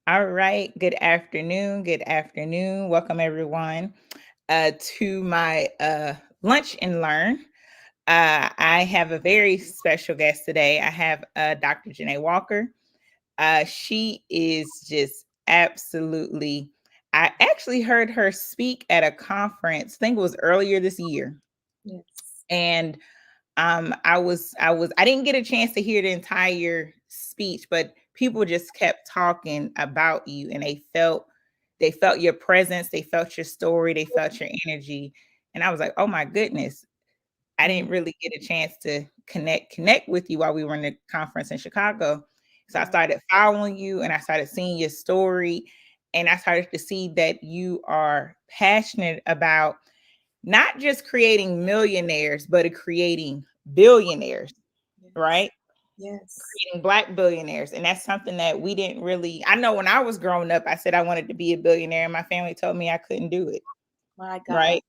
All right. Good afternoon. Good afternoon. Welcome everyone to my lunch and learn. I have a very special guest today. I have Dr. Janae Walker. She is just absolutely. I actually heard her speak at a conference. I think it was earlier this year, Yes. and I didn't get a chance to hear the entire speech, but people just kept talking about you, and they felt your presence, they felt your story, they felt your energy. And I was like, oh my goodness, I Yeah. didn't really get a chance to connect with you while we were in the conference in Chicago. So I Yeah. started following you and I started seeing your story, and I started to see that you are passionate about not just creating millionaires, but creating billionaires, Yes. right? Yes. Creating Black billionaires. And that's something that we didn't really, I know when I was growing up, I said I wanted to be a billionaire, and my family told me I couldn't do it, My God. right?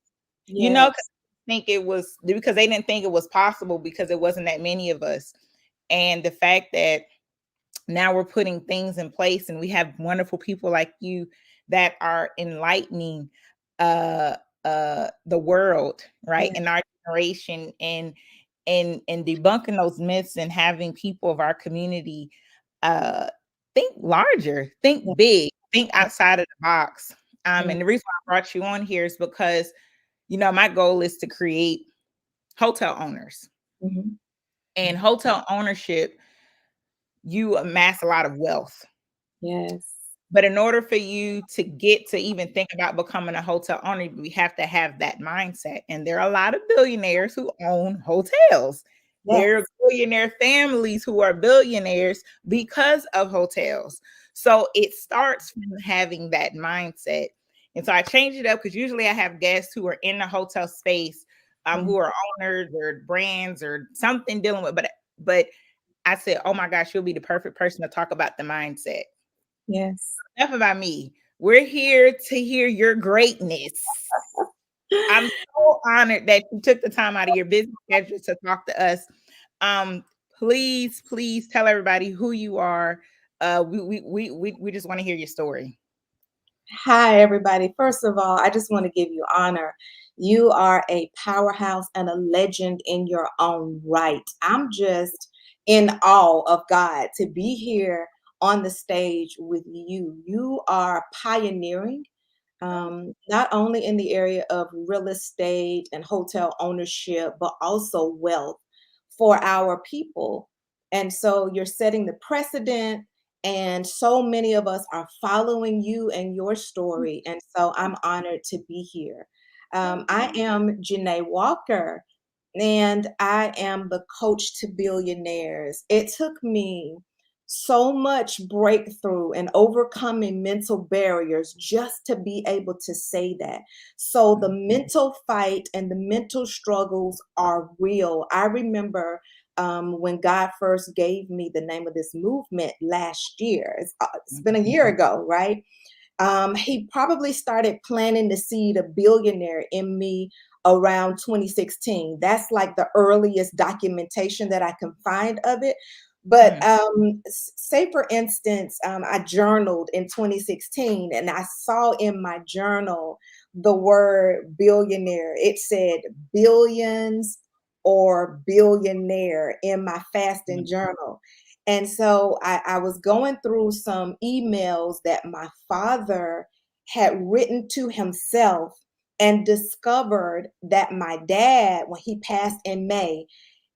You know, 'cause Yes. think it was because they didn't think it was possible because it wasn't that many of us. And the fact that now we're putting things in place and we have wonderful people like you that are enlightening uh the world, right, Yeah. in our generation, and debunking those myths and having people of our community uh think larger, Yeah. think big, think Yeah. outside of the box. Yeah. And the reason why I brought you on here is because my goal is to create hotel owners. Mhm. And hotel ownership, you amass a lot of wealth. Yes. But in order for you to get to even think about becoming a hotel owner, we have to have that mindset. And there are a lot of billionaires who own hotels. There are Yes. billionaire families who are billionaires because of hotels. So it starts from having that mindset. And so I changed it up because usually I have guests who are in the hotel space, Mhm. who are owners or brands or something dealing with, but I said, oh my gosh, you'll be the perfect person to talk about the mindset. Yes. Enough about me. We're here to hear your greatness. I'm so honored that you took the time out of your busy schedule to talk to us. Um, please tell everybody who you are. We just want to hear your story. Hi, everybody. First of all, I just want to give you honor. You are a powerhouse and a legend in your own right. I'm just in awe of God to be here on the stage with you. You are pioneering, not only in the area of real estate and hotel ownership, but also wealth for our people. And so you're setting the precedent, and so many of us are following you and your story. And so I'm honored to be here. I am Jené Walker, and I am the coach to billionaires. It took me so much breakthrough and overcoming mental barriers just to be able to say that. So the mental fight and the mental struggles are real. I remember when God first gave me the name of this movement last year. It's been a year ago, right? He probably started planting the seed of billionaire in me around 2016. That's like the earliest documentation that I can find of it. But Mm, say, for instance, I journaled in 2016 and I saw in my journal the word billionaire. It said billions or billionaire in my fasting mm, journal. And so I was going through some emails that my father had written to himself and discovered that my dad, when he passed in May,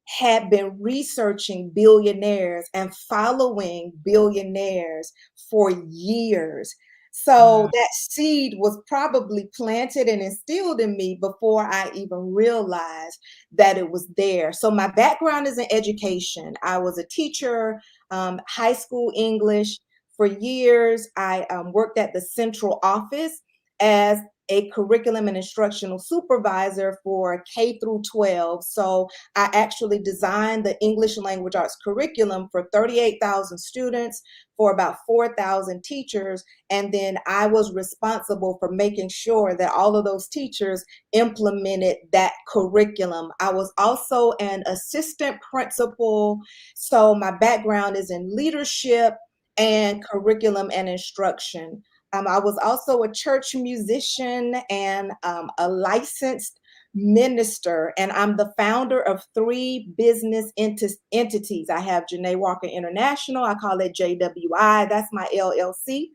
had been researching billionaires and following billionaires for years. So mm, that seed was probably planted and instilled in me before I even realized that it was there. So my background is in education. I was a teacher, high school English. For years, I worked at the central office as a curriculum and instructional supervisor for K through 12. So I actually designed the English language arts curriculum for 38,000 students, for about 4,000 teachers. And then I was responsible for making sure that all of those teachers implemented that curriculum. I was also an assistant principal. So my background is in leadership and curriculum and instruction. I was also a church musician and a licensed minister, and I'm the founder of three business entities. I have Jené Walker International. I call it JWI. That's my LLC.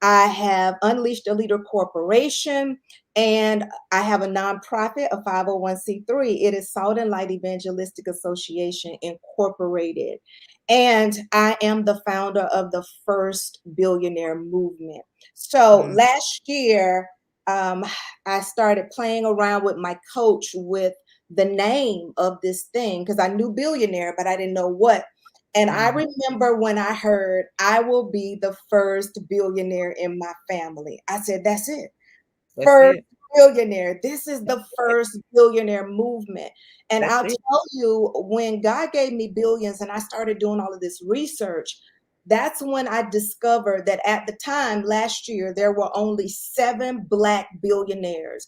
I have Unleashed a Leader Corporation, and I have a nonprofit, a 501c3. It is Salt and Light Evangelistic Association Incorporated. And I am the founder of the first billionaire movement. So Mm, last year, um, I started playing around with my coach with the name of this thing because I knew billionaire, but I didn't know what. And I mm, remember when I heard, I will be the first billionaire in my family. I said, that's it. that's First it. billionaire. This is That's the it. first billionaire movement. And That's I'll it. tell you, when God gave me billions and I started doing all of this research, that's when I discovered that at the time last year, there were only 7 Black billionaires.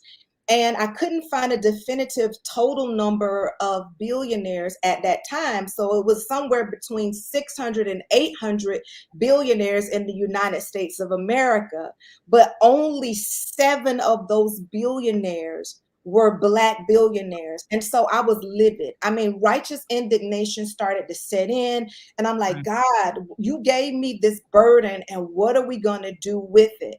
And I couldn't find a definitive total number of billionaires at that time. So it was somewhere between 600 and 800 billionaires in the United States of America, but only 7 of those billionaires were Black billionaires. And so I was livid. I mean, righteous indignation started to set in. And I'm like, Mm, God, you gave me this burden, and what are we going to do with it?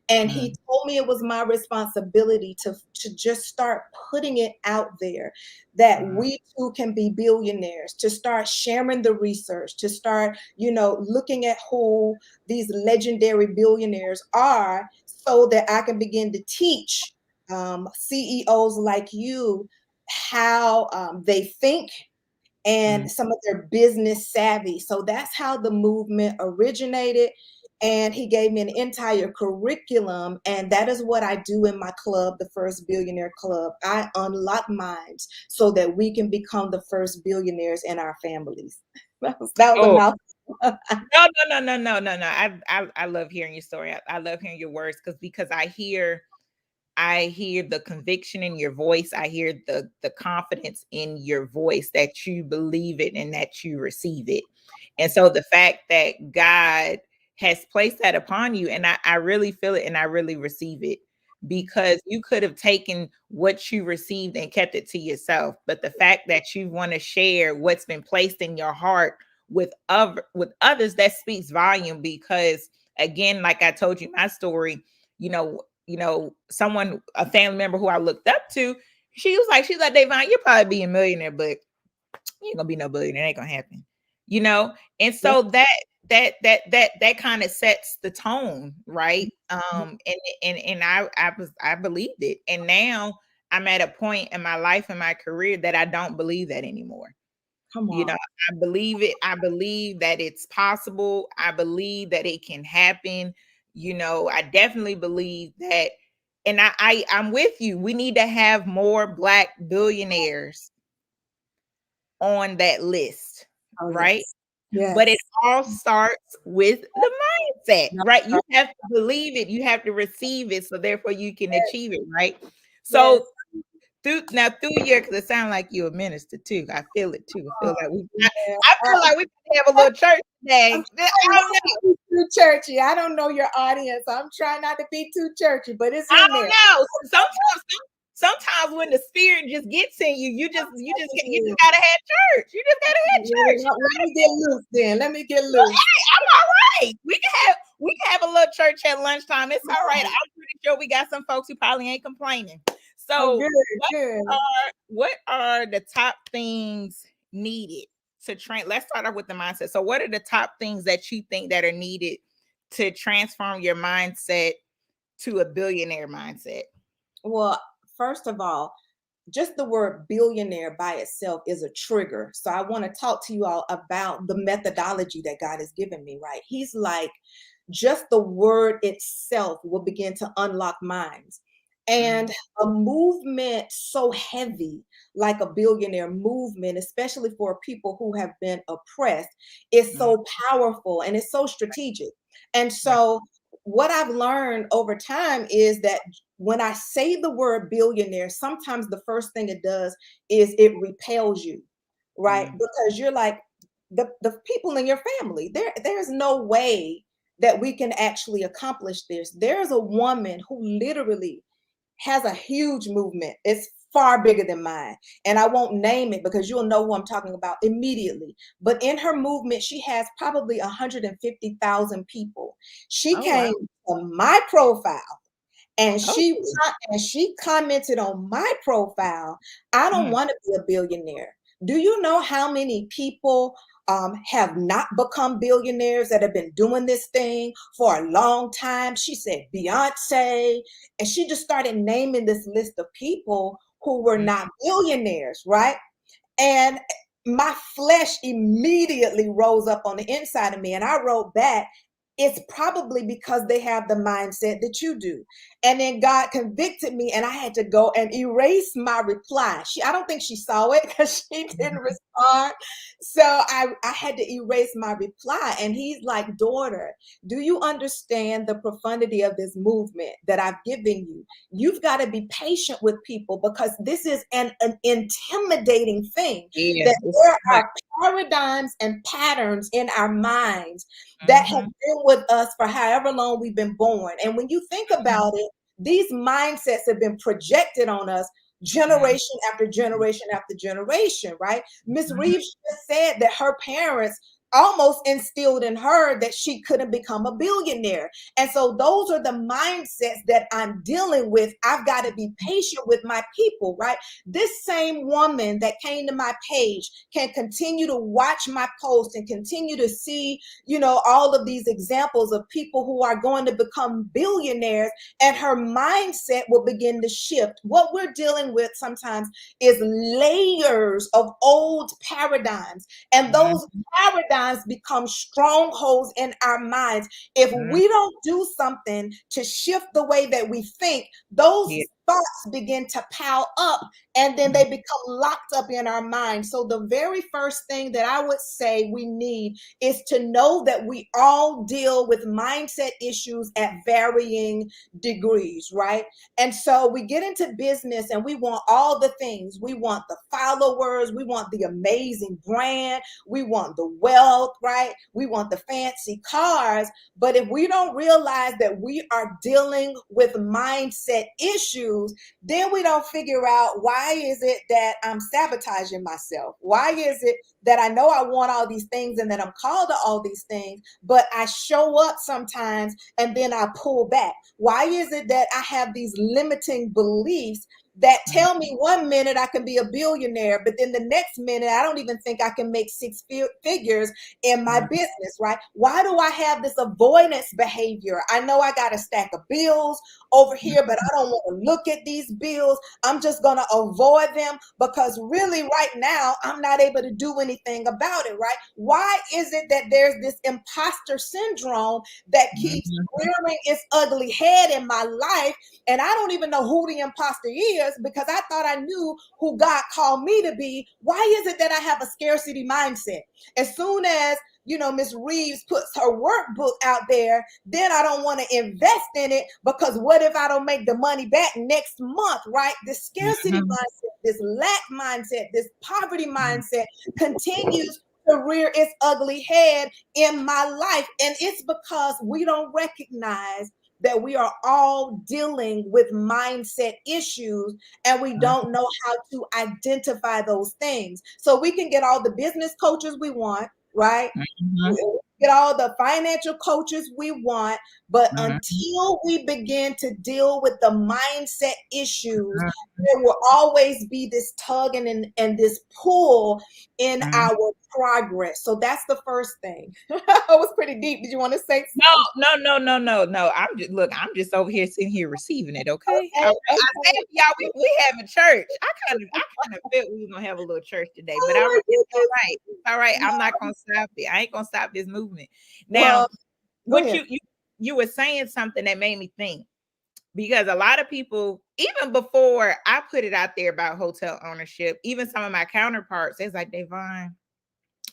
And he mm, told me it was my responsibility to just start putting it out there that mm, we too can be billionaires, to start sharing the research, to start, looking at who these legendary billionaires are so that I can begin to teach CEOs like you how they think mm. and some of their business savvy. So that's how the movement originated. And he gave me an entire curriculum. And that is what I do in my club, the First Billionaire Club. I unlock minds so that we can become the first billionaires in our families. That was a Oh, mouthful. no. I love hearing your story. I love hearing your words because I hear the conviction in your voice. I hear the confidence in your voice that you believe it and that you receive it. And so the fact that God has placed that upon you, and I really feel it and I really receive it because you could have taken what you received and kept it to yourself. But the fact that you want to share what's been placed in your heart with others, that speaks volume because again, like I told you my story, someone, a family member who I looked up to, she's like, Davonne, you'll probably be a millionaire, but you ain't gonna be no billionaire. It ain't gonna happen. You know? And Yeah. so that kind of sets the tone, right? And I believed it. And now I'm at a point in my life and my career that I don't believe that anymore. Come You know, on. I believe it. I believe that it's possible. I believe that it can happen. I definitely believe that. And I'm with you. We need to have more Black billionaires on that list, Oh, right? yes. But it Yes. all starts with the mindset, That's right? You right. have to believe it, you have to receive it, so therefore you can achieve it, right? Yes. So through your, because it sounds like you're a minister too. I feel it too. I feel Oh, like we yeah. I feel like we could have a little church I'm today. trying not to be too churchy. I don't know your audience. I'm trying not to be too churchy, but it's I in don't there. know. Sometimes when the spirit just gets in you, you just gotta have church. You just gotta have church. Let me get loose then. Let me get loose. I'm all right. We can have a little church at lunchtime. It's all right. I'm pretty sure we got some folks who probably ain't complaining. Oh, So good, good. what are the top things needed to train? Let's start off with the mindset. So what are the top things that you think that are needed to transform your mindset to a billionaire mindset? Well, first of all, just the word billionaire by itself is a trigger. So I want to talk to you all about the methodology that God has given me, right? He's like, just the word itself will begin to unlock minds. And Mm, a movement so heavy, like a billionaire movement, especially for people who have been oppressed, is mm, so powerful and it's so strategic. And right. so, what I've learned over time is that when I say the word billionaire, sometimes the first thing it does is it repels you, right? Mm, Because you're like, the people in your family. There's no way that we can actually accomplish this. There's a woman who literally has a huge movement. It's far bigger than mine. And I won't name it because you'll know who I'm talking about immediately. But in her movement, she has probably 150,000 people. She Oh wow. came to my profile and Oh. she commented on my profile, I don't Mm, want to be a billionaire. Do you know how many people have not become billionaires that have been doing this thing for a long time? She said Beyonce, and she just started naming this list of people who were mm, not billionaires, right? And my flesh immediately rose up on the inside of me. And I wrote back, it's probably because they have the mindset that you do. And then God convicted me, and I had to go and erase my reply. I don't think she saw it because she didn't mhm. respond. So I had to erase my reply. And he's like, daughter, do you understand the profundity of this movement that I've given you? You've got to be patient with people because this is an intimidating thing, Yeah, that it's there hard. are paradigms and patterns in our minds that have Mhm, been with us for however long we've been born. And when you think mhm, about it, these mindsets have been projected on us mhm, generation after generation after generation, right? Miss mhm. Reeves just said that her parents almost instilled in her that she couldn't become a billionaire. And so those are the mindsets that I'm dealing with. I've got to be patient with my people, right? This same woman that came to my page can continue to watch my post and continue to see, all of these examples of people who are going to become billionaires, and her mindset will begin to shift. What we're dealing with sometimes is layers of old paradigms, and those Mhm, paradigms become strongholds in our minds. If mhm. we don't do something to shift the way that we think, those Yeah. thoughts begin to pile up, and then they Mhm, become locked up in our mind. So the very first thing that I would say we need is to know that we all deal with mindset issues at varying degrees, right? And so we get into business and we want all the things. We want the followers, we want the amazing brand, we want the wealth, right? We want the fancy cars. But if we don't realize that we are dealing with mindset issues, then we don't figure out, why is it that I'm sabotaging myself? Why is it that I know I want all these things and that I'm called to all these things, but I show up sometimes and then I pull back? Why is it that I have these limiting beliefs that mhm, tell me one minute I can be a billionaire, but then the next minute I don't even think I can make figures in my mhm, business, right? Why do I have this avoidance behavior? I know I got a stack of bills over here, but I don't want to look at these bills. I'm just going to avoid them because really right now I'm not able to do anything about it, right? Why is it that there's this imposter syndrome that keeps mhm, rearing its ugly head in my life? And I don't even know who the imposter is because I thought I knew who God called me to be. Why is it that I have a scarcity mindset? As soon as Miss Reeves puts her workbook out there, then I don't want to invest in it because what if I don't make the money back next month, right? This scarcity mhm, mindset, this lack mindset, this poverty mhm. mindset continues to rear its ugly head in my life. And it's because we don't recognize that we are all dealing with mindset issues and we don't know how to identify those things. So we can get all the business coaches we want, right? Mhm, Get all the financial coaches we want, but mhm, until we begin to deal with the mindset issues, mhm, there will always be this tugging and this pull in mhm. our progress. So that's the first thing. That was pretty deep. Did you want to say No, something? no, no, no, no, no. I'm just over here sitting here receiving it. Okay. All Okay, right. I okay. said, y'all, we having church. I kind of felt we was gonna have a little church today, but Oh my it's all goodness. right. It's all right. I'm not gonna stop it. I ain't gonna stop this movement. Now, Well, go what ahead. you were saying something that made me think, because a lot of people, even before I put it out there about hotel ownership, even some of my counterparts, it's like, Davonne,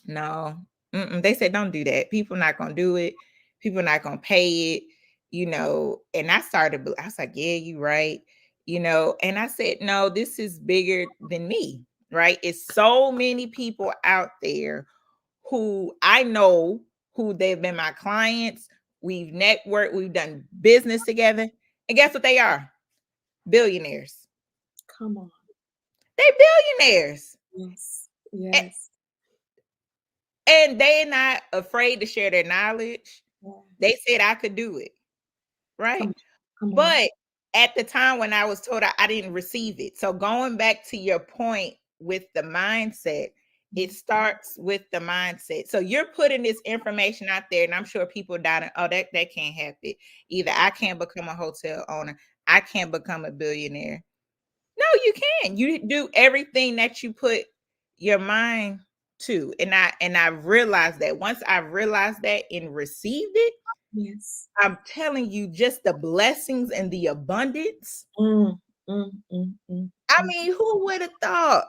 no, they said don't do that. People not gonna do it. People not gonna pay it. And I was like, yeah, you right. And I said, no, this is bigger than me, right? It's so many people out there who I know who they've been my clients. We've networked, we've done business together. And guess what they are? Billionaires. Come on. They billionaires. Yes. A- Yes. And they're not afraid to share their knowledge. Yeah. They said I could do it, right? Come, come on. But at the time when I was told I didn't receive it. So going back to your point with the mindset, it starts with the mindset. So you're putting this information out there, and I'm sure people doubting, oh, that can't happen. Either I can't become a hotel owner, I can't become a billionaire. No, you can. You do everything that you put your mind to. And I realized that once I realized that and received it, Yes. I'm telling you, just the blessings and the abundance. Mm, mm, mm, mm, I mm. mean, who would have thought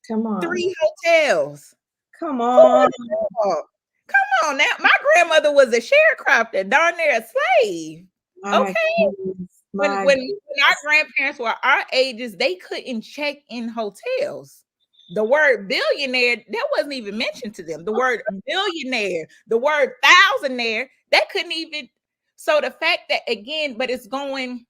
Come on. 3 hotels? Come Who on. would have thought? Come on now. My grandmother was a sharecropper, darn near a slave. My Okay. goodness. When My when when our goodness. grandparents were our ages, they couldn't check in hotels. The word billionaire, that wasn't even mentioned to them. The word millionaire, the word thousandaire, that couldn't even. So the fact that again, but it's going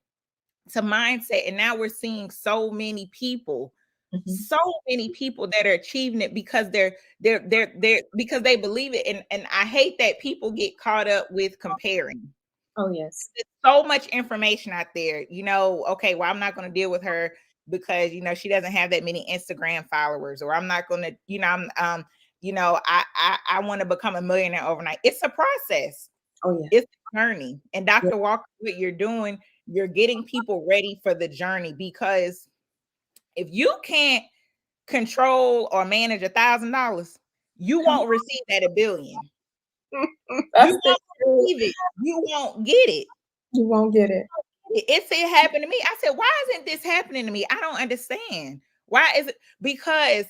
to mindset, and now we're seeing Mhm. so many people that are achieving it because they're because they believe it. And I hate that people get caught up with comparing. Oh, yes. There's so much information out there, okay, well, I'm not going to deal with her because she doesn't have that many Instagram followers, or I'm not going to, I want to become a millionaire overnight. It's a process. Oh, yeah. It's a journey. And Yeah. Dr. Walker, what you're doing, you're getting people ready for the journey, because if you can't control or manage $1,000, you Come won't receive that 1 billion. on. You That's the won't truth. receive it. You won't get it. You won't get it. It happened to me. I said, why isn't this happening to me? I don't understand. Why is it? Because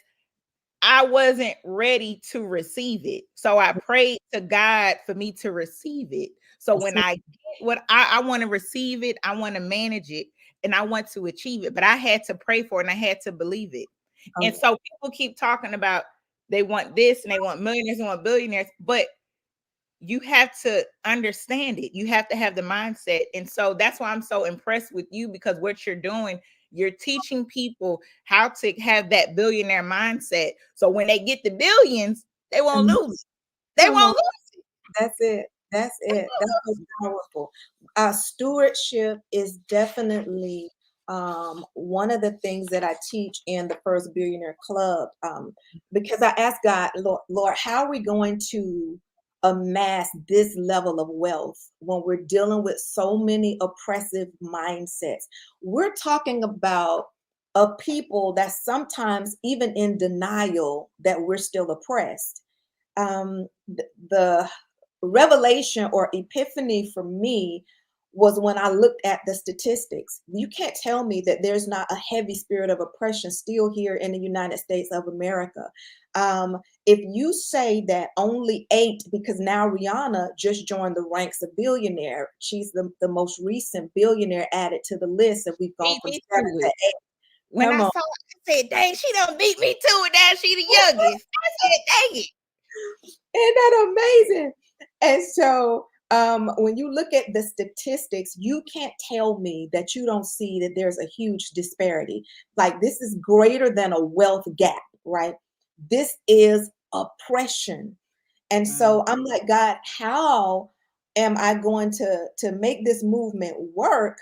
I wasn't ready to receive it. So I prayed to God for me to receive it. So That's when it. I get what I want to receive it, I want to manage it, and I want to achieve it. But I had to pray for it and I had to believe it. Oh, And yeah. so people keep talking about they want this and they want millionaires and want billionaires, but you have to understand it. You have to have the mindset. And so that's why I'm so impressed with you, because what you're doing, you're teaching people how to have that billionaire mindset. So when they get the billions, they won't Mhm. lose it. They Come on. won't lose That's it. That's it. That's so powerful. Stewardship is definitely one of the things that I teach in the First Billionaire Club, because I ask God, Lord, how are we going to amass this level of wealth when we're dealing with so many oppressive mindsets? We're talking about a people that sometimes even in denial that we're still oppressed. The revelation or epiphany for me was when I looked at the statistics. You can't tell me that there's not a heavy spirit of oppression still here in the United States of America. If you say that only 8, because now Rihanna just joined the ranks of billionaire, she's the most recent billionaire added to the list, and we've gone beat from me 7 to to it. 8. When Come I on. saw it, I said, dang, she done beat me to it. Now she the youngest. I said, dang it. Isn't that amazing? And so when you look at the statistics, you can't tell me that you don't see that there's a huge disparity. Like this is greater than a wealth gap, right? This is oppression. And Mm. so I'm like, God, how am I going to make this movement work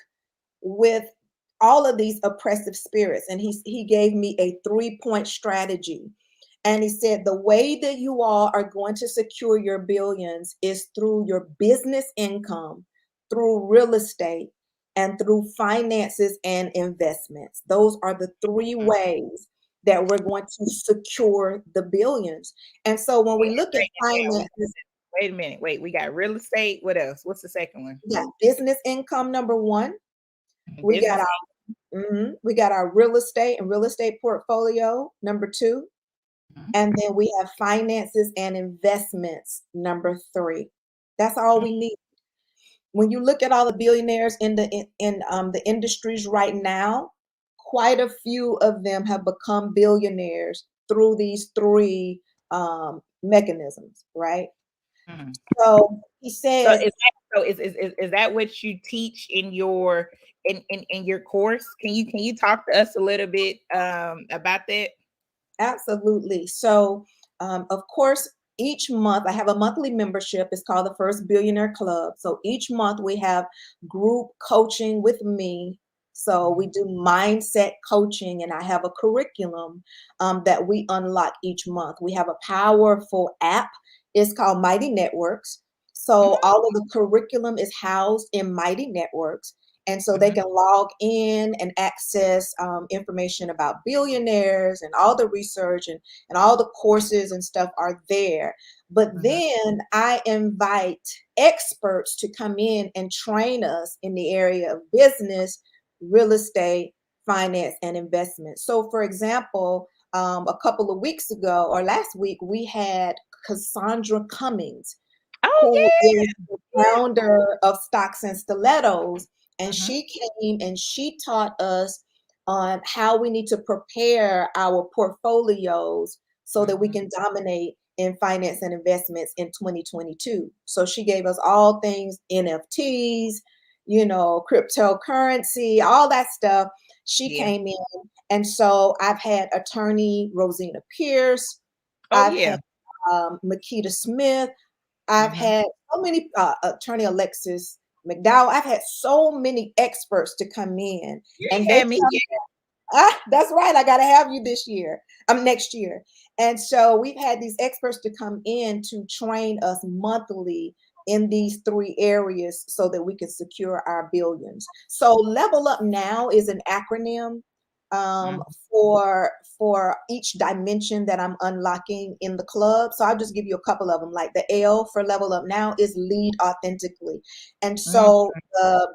with all of these oppressive spirits? And he gave me a 3-point strategy. And he said, the way that you all are going to secure your billions is through your business income, through real estate, and through finances and investments. Those are the 3 ways that we're going to secure the billions. And so when we look at Write it down. finances, Wait a minute. Wait, we got real estate. What else? What's the second one? we got business income number 1. We got Business. we got our real estate and real estate portfolio number 2. Mhm. And then we have finances and investments, number 3. That's all we need. When you look at all the billionaires in the industries right now, quite a few of them have become billionaires through these 3 mechanisms, right? Mhm. So he So says, is that what you teach in your in your course? Can you talk to us a little bit about that? absolutely. So, of course, each month I have a monthly membership. It's called the First Billionaire Club. So each month we have group coaching with me. So we Mhm. do mindset coaching, and I have a curriculum that we unlock each month. We have a powerful app. It's called Mighty Networks. So Mhm. all of the curriculum is housed in Mighty Networks. And so they Mhm. can log in and access information about billionaires, and all the research, and all the courses and stuff are there. But Mhm. then I invite experts to come in and train us in the area of business, real estate, finance, and investment. So, for example, a couple of weeks ago or last week, we had Cassandra Cummings, Oh who is the yeah. founder of Stocks and Stilettos. And Mhm. she came and she taught us on how we need to prepare our portfolios so that we Mhm. can dominate in finance and investments in 2022. So she gave us all things NFTs, cryptocurrency, all that stuff. She Yeah. came in. And so I've had attorney Rosina Pierce, Oh I've yeah. had Makita Smith, I've Mhm. had so many attorney Alexis McDowell. I've had so many experts to come in, You and ain't they had me come. yet. That's right. I got to have you this year. Next year. And so we've had these experts to come in to train us monthly in these three areas so that we can secure our billions. So Level Up Now is an acronym um, Mhm. for for each dimension that I'm unlocking in the club. So I'll just give you a couple of them. Like the L for Level Up Now is lead authentically. And Mhm. so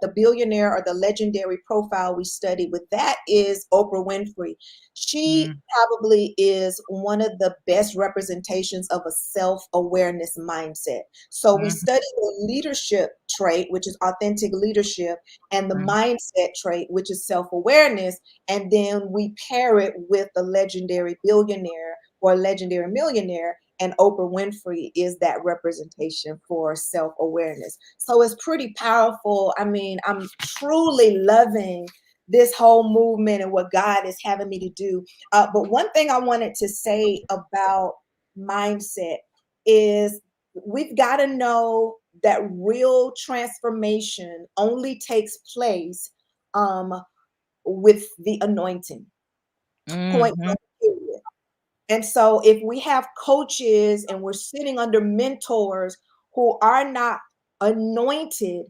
the billionaire or the legendary profile we study with that is Oprah Winfrey. She Mhm. probably is one of the best representations of a self-awareness mindset. So we Mhm. study the leadership trait, which is authentic leadership, and the Mhm. mindset trait, which is self-awareness, and then we pair it with the legendary billionaire or legendary millionaire, and Oprah Winfrey is that representation for self awareness. So it's pretty powerful. I mean, I'm truly loving this whole movement and what God is having me to do. But one thing I wanted to say about mindset is we've got to know that real transformation only takes place um, with the anointing. Point Mhm. blank, period. And so if we have coaches and we're sitting under mentors who are not anointed,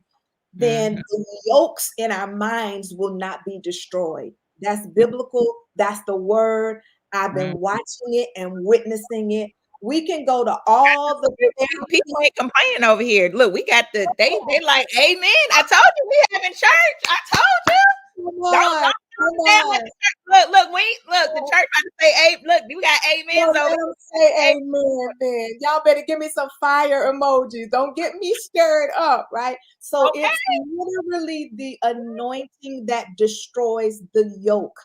then Mhm. the yokes in our minds will not be destroyed. That's biblical. That's the word. I've been Mhm. watching it and witnessing it. We can go to all the People ain't complaining over here. Look, we got they like, amen. I told you we having church. I told you. come on, Don't come stand like on. the church. Look, look, the church about to say, hey, look, we got Well, amens over let them say amen then. Y'all better give me some fire emojis. Don't get me stirred up, right? So okay. it's literally the anointing that destroys the yoke.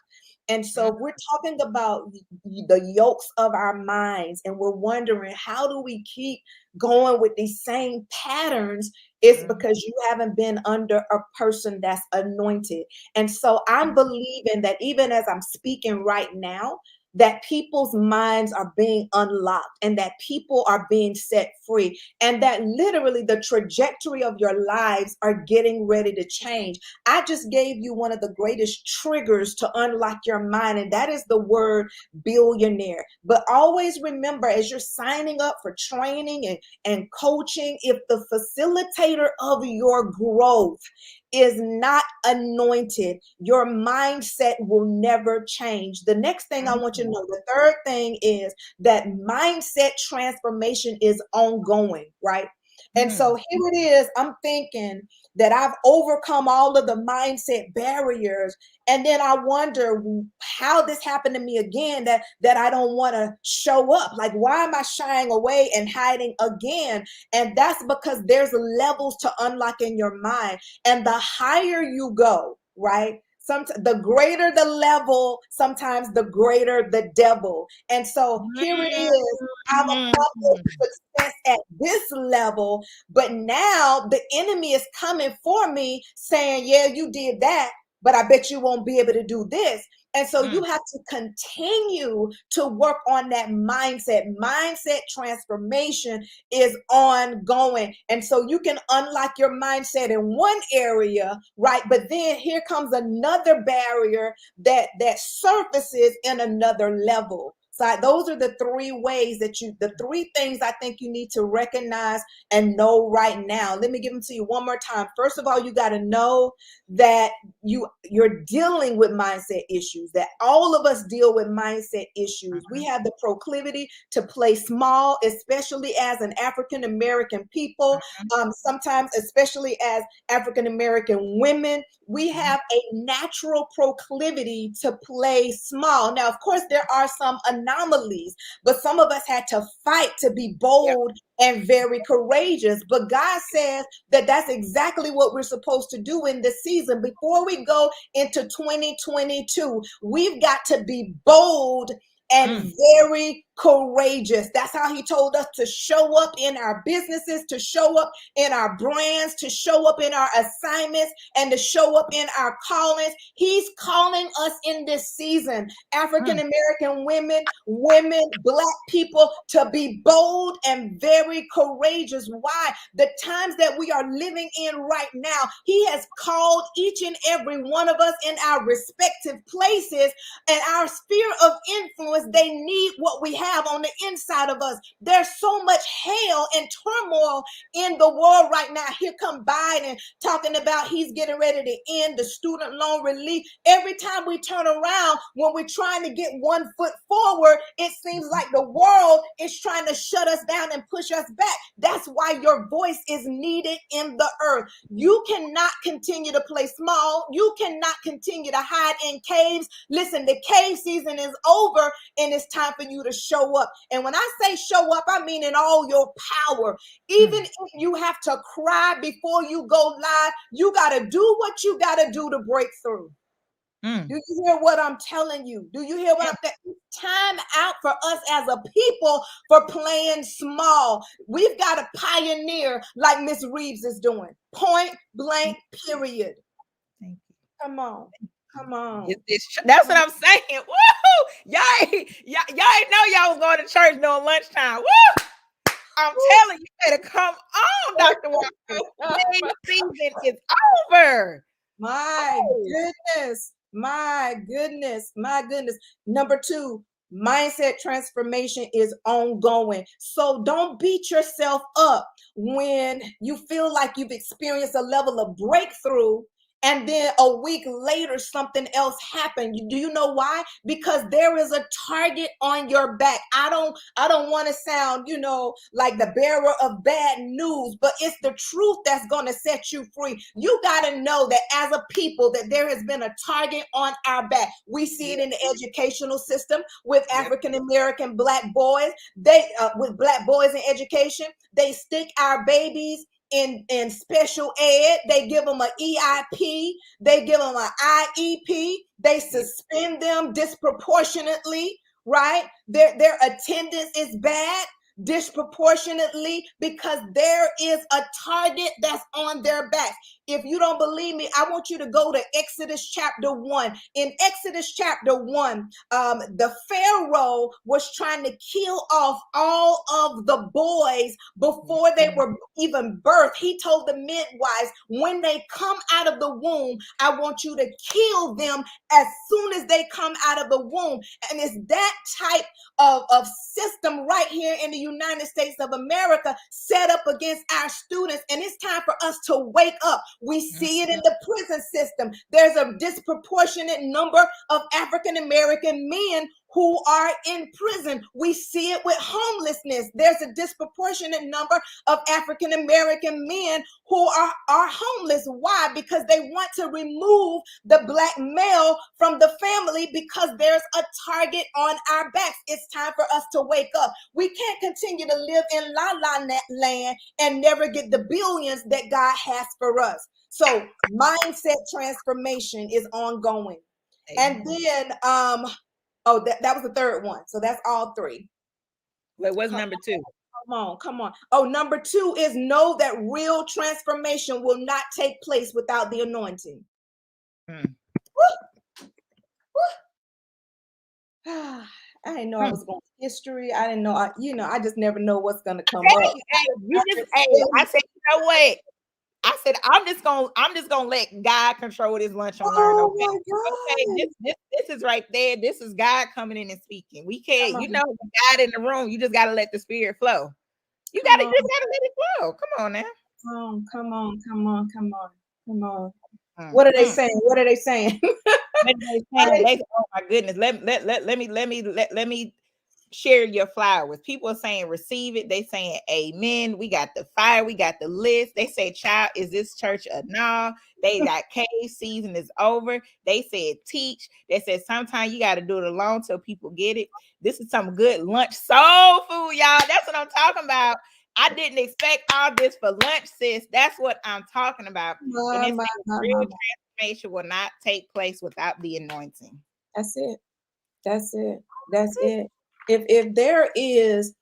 And so Mhm. if we're talking about the yokes of our minds and we're wondering, how do we keep going with these same patterns? It's Mhm. because you haven't been under a person that's anointed. And so I'm believing that even as I'm speaking right now, that people's minds are being unlocked and that people are being set free, and that literally the trajectory of your lives are getting ready to change. I just gave you one of the greatest triggers to unlock your mind, and that is the word billionaire. But always remember, as you're signing up for training and coaching, if the facilitator of your growth is not anointed, your mindset will never change. The next thing I want you to Mhm. know, the third thing is that mindset transformation is ongoing, right? And so Mhm. here it is. I'm thinking that I've overcome all of the mindset barriers. And then I wonder how this happened to me again, that I don't want to show up. Like, why am I shying away and hiding again? And that's because there's levels to unlock in your mind. And the higher you go, right? The greater the level, sometimes the greater the devil. And so here it is. I've accomplished Mm. success at this level, but now the enemy is coming for me saying, yeah, you did that, but I bet you won't be able to do this. And so you Mm. have to continue to work on that mindset. Mindset transformation is ongoing. And so you can unlock your mindset in one area, right? But then here comes another barrier that surfaces in another level. So those are the three ways the three things I think you need to recognize and know right now. Let me give them to you one more time. First of all, you got to know that you're dealing with mindset issues, that all of us deal with mindset issues. We have the proclivity to play small, especially as an African American people. Sometimes, especially as African American women, we have a natural proclivity to play small. Now, of course, there are some anomalies, but some of us had to fight to be Yep. bold and very courageous. But God says that that's exactly what we're supposed to do in this season. Before we go into 2022, we've got to be bold and Mm. very courageous. That's how he told us to show up in our businesses, to show up in our brands, to show up in our assignments, and to show up in our callings. He's calling us in this season, African Mm. American women, Black people, to be bold and very courageous. Why? The times that we are living in right now, he has called each and every one of us in our respective places and our sphere of influence. They need what we have on the inside of us. There's so much hell and turmoil in the world right now. Here come Biden talking about he's getting ready to end the student loan relief. Every time we turn around, when we're trying to get one foot forward, it seems like the world is trying to shut us down and push us back. That's why your voice is needed in the earth. You cannot continue to play small. You cannot continue to hide in caves. Listen, the cave season is over and it's time for you to show up. And when I say show up, I mean in all your power. Even Mm. if you have to cry before you go live, you got to do what you got to do to break through. Mm. Do you hear what I'm telling you? Do you hear what Yeah. I'm saying? It's time out for us as a people for playing small. We've got to pioneer like Miss Reaves is doing. Point blank, period. Thank you. Come on. Come on. That's what I'm saying. Woo! Y'all ain't know y'all was going to church during lunchtime. Woo! I'm telling you, better come on, Dr. Walker. Praise season is over. My Oh. goodness. My goodness. My goodness. Number two, mindset transformation is ongoing. So don't beat yourself up when you feel like you've experienced a level of breakthrough and then a week later something else happened. Do you know why? Because there is a target on your back. I don't want to sound, like the bearer of bad news, but it's the truth that's going to set you free. You got to know that as a people that there has been a target on our back. We see it Yep. in the educational system with Yep. African American Black boys. They with Black boys in education, they stick our babies in special ed. They give them an EIP, they give them an IEP, they Yep. suspend them disproportionately, right? Their attendance is bad disproportionately because there is a target that's on their backs. If you don't believe me, I want you to go to Exodus chapter 1. In Exodus chapter 1, the Pharaoh was trying to kill off all of the boys before they were even birthed. He told the midwives, when they come out of the womb, I want you to kill them as soon as they come out of the womb. And it's that type of system right here in the United States of America set up against our students. And it's time for us to wake up. We see it in the prison system. There's a disproportionate number of African American men who are in prison. We see it with homelessness. There's a disproportionate number of African American men who are homeless. Why? Because they want to remove the black male from the family because there's a target on our backs. It's time for us to wake up. We can't continue to live in la la land and never get the billions that God has for us. So mindset transformation is ongoing. And then oh, that was the third one. So that's all three. Wait, what's number two? Come on. Oh, number two is know that real transformation will not take place without the anointing. Woo! Woo! I didn't know I was going to history. I didn't know. I just never know what's going to come up. I said, you know what? I said, I'm just gonna let God control this lunch and learn. Oh Okay, my God. this is right there. This is God coming in and speaking. We can't, God in the room. You just gotta let the spirit flow. You just gotta let it flow. Come on now. Come on. What are they saying? What are they saying? Oh my goodness. Let me share your flowers. People are saying receive it. They saying amen. We got the fire. We got the list. They say, child, is this church a no? They got cave season is over. They said teach. They said sometimes you got to do it alone so people get it. This is some good lunch soul food, y'all. That's what I'm talking about. I didn't expect all this for lunch, sis. That's what I'm talking about. And it's real transformation will not take place without the anointing. That's it. If there is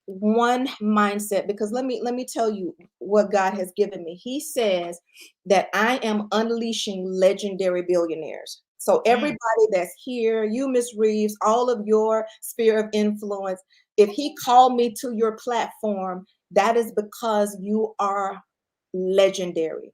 one mindset, because let me tell you what God has given me. He says that I am unleashing legendary billionaires. So everybody that's here, you, Miss Reaves, all of your sphere of influence, if he called me to your platform, that is because you are legendary.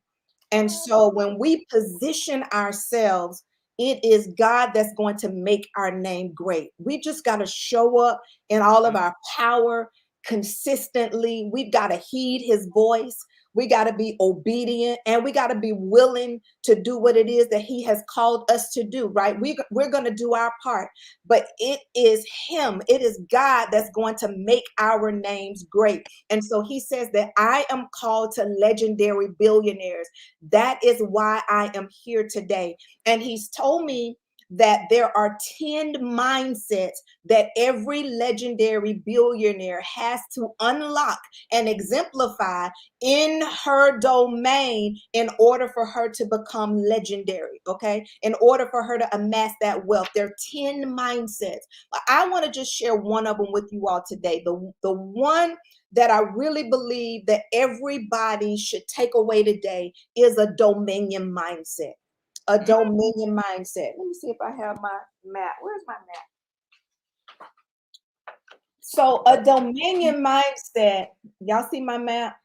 And so when we position ourselves, it is God that's going to make our name great. We just got to show up in all of our power consistently. We've got to heed his voice. We got to be obedient, and we got to be willing to do what it is that he has called us to do, right? We're going to do our part, but it is him. It is God that's going to make our names great. And so he says that I am called to legendary billionaires. That is why I am here today. And he's told me that there are 10 mindsets that every legendary billionaire has to unlock and exemplify in her domain in order for her to become legendary, okay? In order for her to amass that wealth. There are 10 mindsets. I want to just share one of them with you all today. The one that I really believe that everybody should take away today is a dominion mindset. A dominion mindset. Let me see if I have my map. Where's my map? So a dominion mindset, y'all see my map?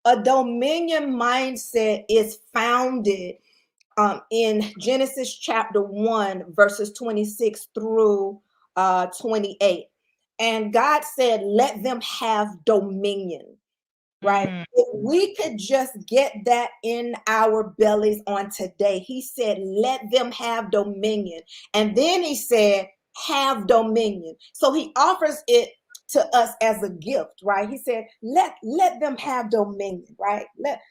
A dominion mindset is founded in Genesis chapter 1, verses 26 through 28. And God said, let them have dominion. Right? If we could just get that in our bellies on today. He said, let them have dominion. And then he said, have dominion. So he offers it to us as a gift, right? He said, let them have dominion, right?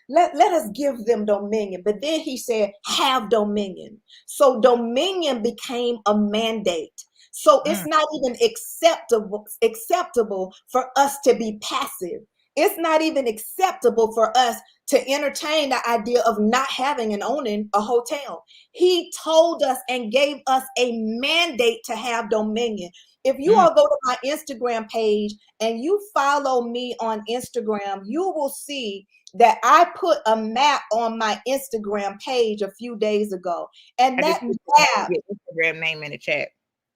Let us give them dominion. But then he said, have dominion. So dominion became a mandate. So it's not even acceptable for us to be passive. It's not even acceptable for us to entertain the idea of not having and owning a hotel. He told us and gave us a mandate to have dominion. If you all go to my Instagram page and you follow me on Instagram, you will see that I put a map on my Instagram page a few days ago. And that map, Instagram name in the chat.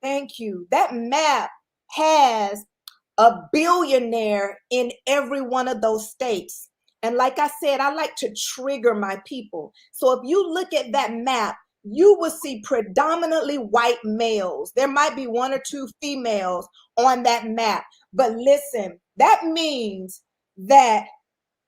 Thank you. That map has a billionaire in every one of those states. And like I said, I like to trigger my people. So if you look at that map, you will see predominantly white males. There might be one or two females on that map. But listen, that means that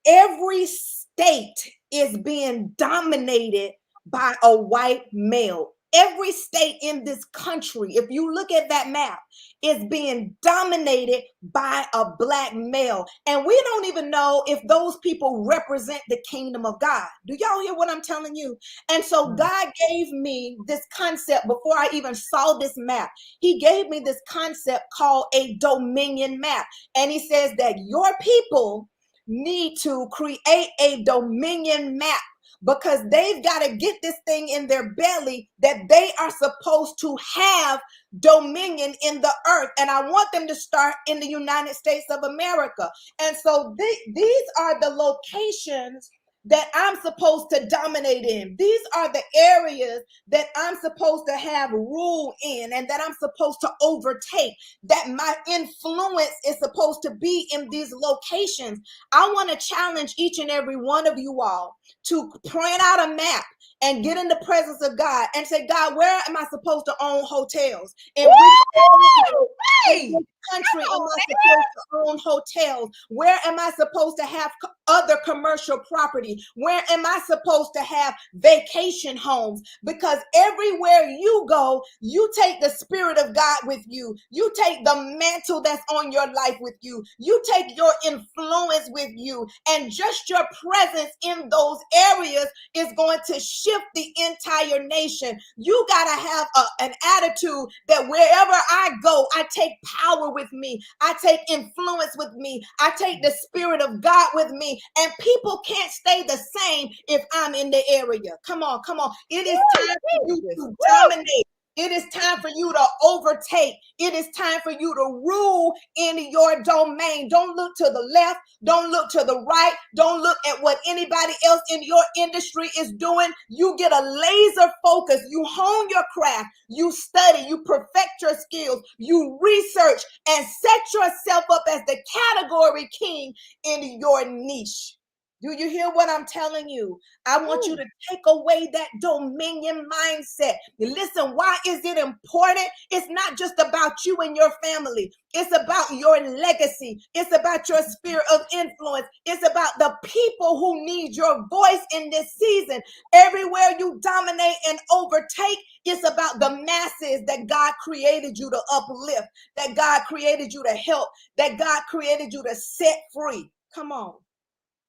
every state is being dominated by a white male. Every state in this country, if you look at that map, is being dominated by a black male. And we don't even know if those people represent the kingdom of God. Do y'all hear what I'm telling you? And so God gave me this concept before I even saw this map. He gave me this concept called a dominion map. And he says that your people need to create a dominion map, because they've got to get this thing in their belly that they are supposed to have dominion in the earth. And I want them to start in the United States of America. And so these are the locations that I'm supposed to dominate in. These are the areas that I'm supposed to have rule in and that I'm supposed to overtake, that my influence is supposed to be in these locations. I want to challenge each and every one of you all to print out a map and get in the presence of God and say, God, where am I supposed to own hotels? In which country am I supposed to own hotels? Where am I supposed to have other commercial property? Where am I supposed to have vacation homes? Because everywhere you go, you take the Spirit of God with you. You take the mantle that's on your life with you. You take your influence with you. And just your presence in those areas is going to shift the entire nation. You got to have an attitude that wherever I go, I take power with me. I take influence with me. I take the Spirit of God with me. And people can't stay the same if I'm in the area. Come on, come on. It is time for you to dominate. It is time for you to overtake. It is time for you to rule in your domain. Don't look to the left. Don't look to the right. Don't look at what anybody else in your industry is doing. You get a laser focus. You hone your craft. You study. You perfect your skills. You research and set yourself up as the category king in your niche. Do you hear what I'm telling you? I want you to take away that dominion mindset. Listen, why is it important? It's not just about you and your family. It's about your legacy. It's about your sphere of influence. It's about the people who need your voice in this season. Everywhere you dominate and overtake, it's about the masses that God created you to uplift, that God created you to help, that God created you to set free. Come on.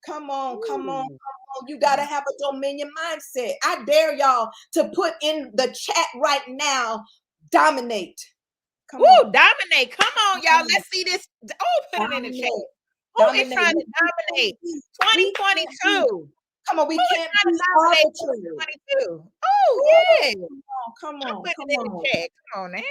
Come on, come on, come on. You got to have a dominion mindset. I dare y'all to put in the chat right now, dominate. Come on. Dominate. Come on, y'all. Let's see this. Oh, put it in the chat. Who is trying to dominate? 2022. Come on, we can't be arbitrary. Oh, yeah. Come on, put it in the chat. Come on now.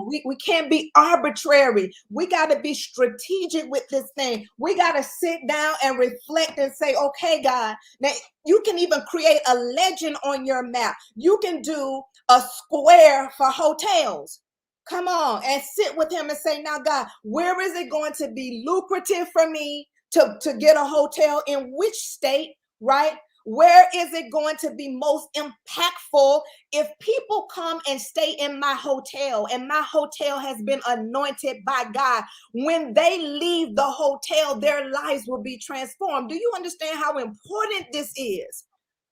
We can't be arbitrary. We got to be strategic with this thing. We got to sit down and reflect and say, okay, God, now you can even create a legend on your map. You can do a square for hotels. Come on and sit with him and say, now, God, where is it going to be lucrative for me to get a hotel, in which state, right? Where is it going to be most impactful if people come and stay in my hotel and my hotel has been anointed by God? When they leave the hotel, their lives will be transformed. Do you understand how important this is?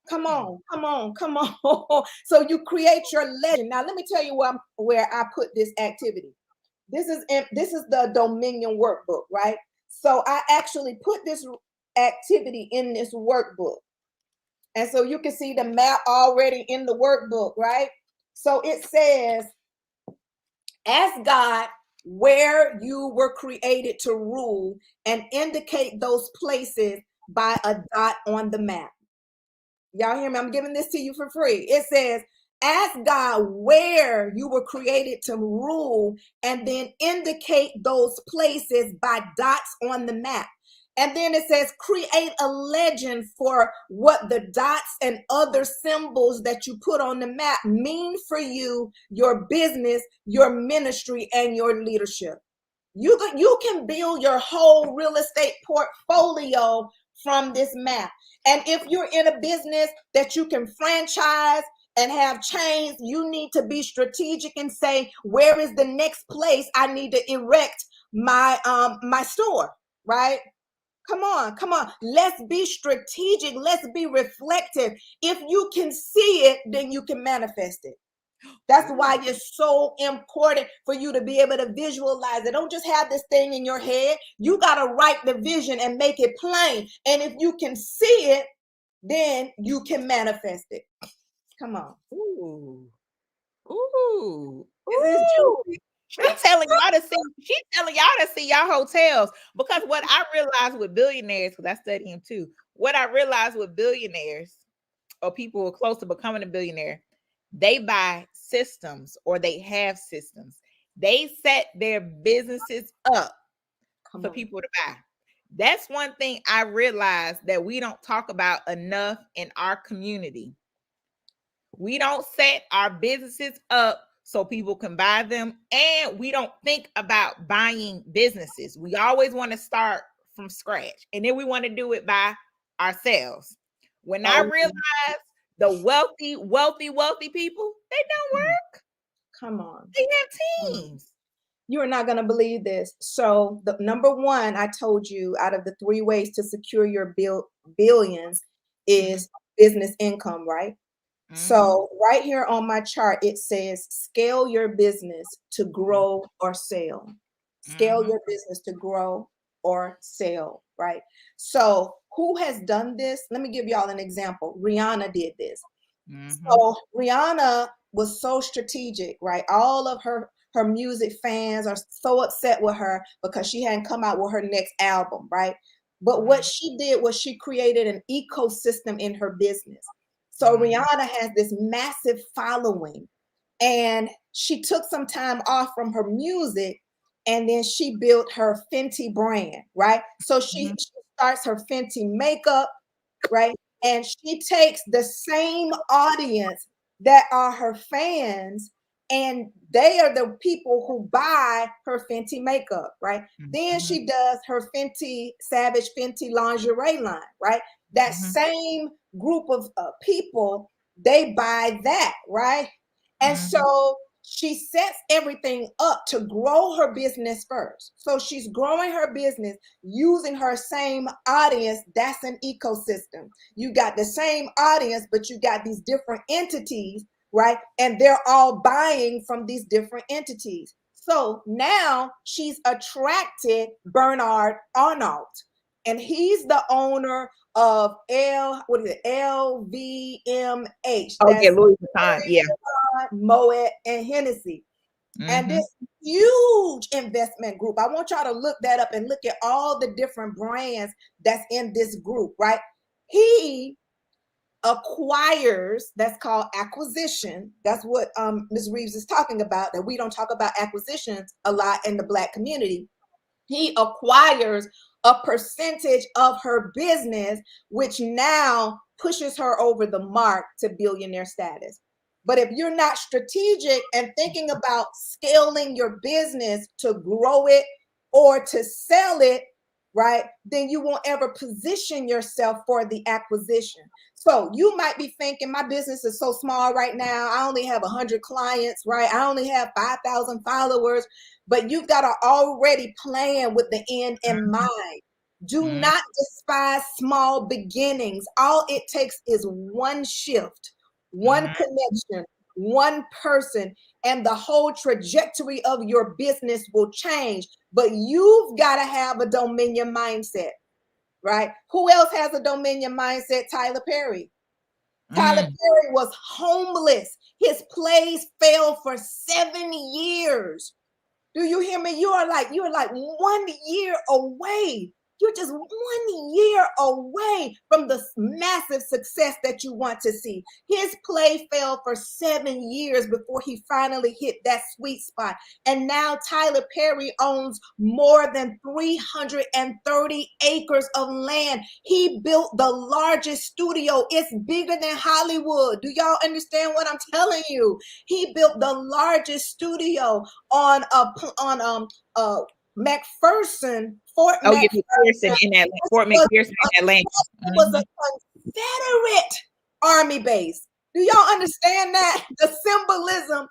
Come on, come on, come on. So you create your legend. Now, let me tell you where I put this activity. This is the Dominion workbook, right? So I actually put this activity in this workbook. And so you can see the map already in the workbook, right? So it says, ask God where you were created to rule and indicate those places by a dot on the map. Y'all hear me? I'm giving this to you for free. It says, ask God where you were created to rule and then indicate those places by dots on the map. And then it says, create a legend for what the dots and other symbols that you put on the map mean for you, your business, your ministry, and your leadership. You can build your whole real estate portfolio from this map. And if you're in a business that you can franchise and have chains, you need to be strategic and say, where is the next place I need to erect my store, right? Come on, come on. Let's be strategic. Let's be reflective. If you can see it, then you can manifest it. That's Ooh. why it's so important for you to be able to visualize it. Don't just have this thing in your head. You got to write the vision and make it plain. And if you can see it, then you can manifest it. Come on. Ooh. Ooh. Is this Ooh. juicy? She's telling y'all to see. She's telling y'all to see y'all hotels. Because what I realized with billionaires, because I study him too. What I realized with billionaires or people who are close to becoming a billionaire, they buy systems or they have systems. They set their businesses up Come for on. people to buy. That's one thing I realized that we don't talk about enough in our community. We don't set our businesses up so people can buy them, and we don't think about buying businesses. We always want to start from scratch, and then we want to do it by ourselves. When I Oh, realized the wealthy people, they don't work. come on. They Come have on. teams. You are not going to believe this. So, the number one, I told you, out of the three ways to secure your billions Mm-hmm. is business income, right? Mm-hmm. So, right here on my chart, it says scale your business to grow or sell. Scale Mm-hmm. your business to grow or sell, right? So, who has done this? Let me give y'all an example. Rihanna did this. Mm-hmm. So Rihanna was so strategic, right? All of her music fans are so upset with her because she hadn't come out with her next album, right? But what she did was she created an ecosystem in her business. So Mm-hmm. Rihanna has this massive following, and she took some time off from her music, and then she built her Fenty brand, right? So she starts her Fenty makeup, right? And she takes the same audience that are her fans, and they are the people who buy her Fenty makeup, right? Then Mm-hmm. she does her Fenty Savage Fenty lingerie line, right? That Mm-hmm. same group of people, they buy that, right? And Mm-hmm. so she sets everything up to grow her business first. So she's growing her business using her same audience. That's an ecosystem. You got the same audience, but you got these different entities, right? And they're all buying from these different entities. So now she's attracted Bernard Arnault, and he's the owner of what is it? LVMH. Oh yeah, That's Louis Vuitton. Yeah. Moet and Hennessy. And Mm-hmm. this huge investment group, I want y'all to look that up and look at all the different brands that's in this group, right? He acquires, that's called acquisition. That's what Ms. Reaves is talking about, that we don't talk about acquisitions a lot in the Black community. He acquires a percentage of her business, which now pushes her over the mark to billionaire status. But if you're not strategic and thinking about scaling your business to grow it or to sell it, right, then you won't ever position yourself for the acquisition. So you might be thinking, my business is so small right now. I only have 100 clients, right? I only have 5,000 followers, but you've got to already plan with the end in mind. Do Mm-hmm. not despise small beginnings. All it takes is one shift, one Mm-hmm. connection, one person, and the whole trajectory of your business will change. But you've got to have a dominion mindset, right? Who else has a dominion mindset? Tyler Perry. Tyler Mm-hmm. Perry was homeless. His plays failed for 7 years. Do you hear me? You are like 1 year away. You're just 1 year away from the massive success that you want to see. His play fell for 7 years before he finally hit that sweet spot. And now Tyler Perry owns more than 330 acres of land. He built the largest studio. It's bigger than Hollywood. Do y'all understand what I'm telling you? He built the largest studio on McPherson, Fort Oh yeah, McPherson. McPherson in that This Fort was McPherson in Atlanta. was Mm-hmm. a Confederate army base. Do y'all understand that? The symbolism.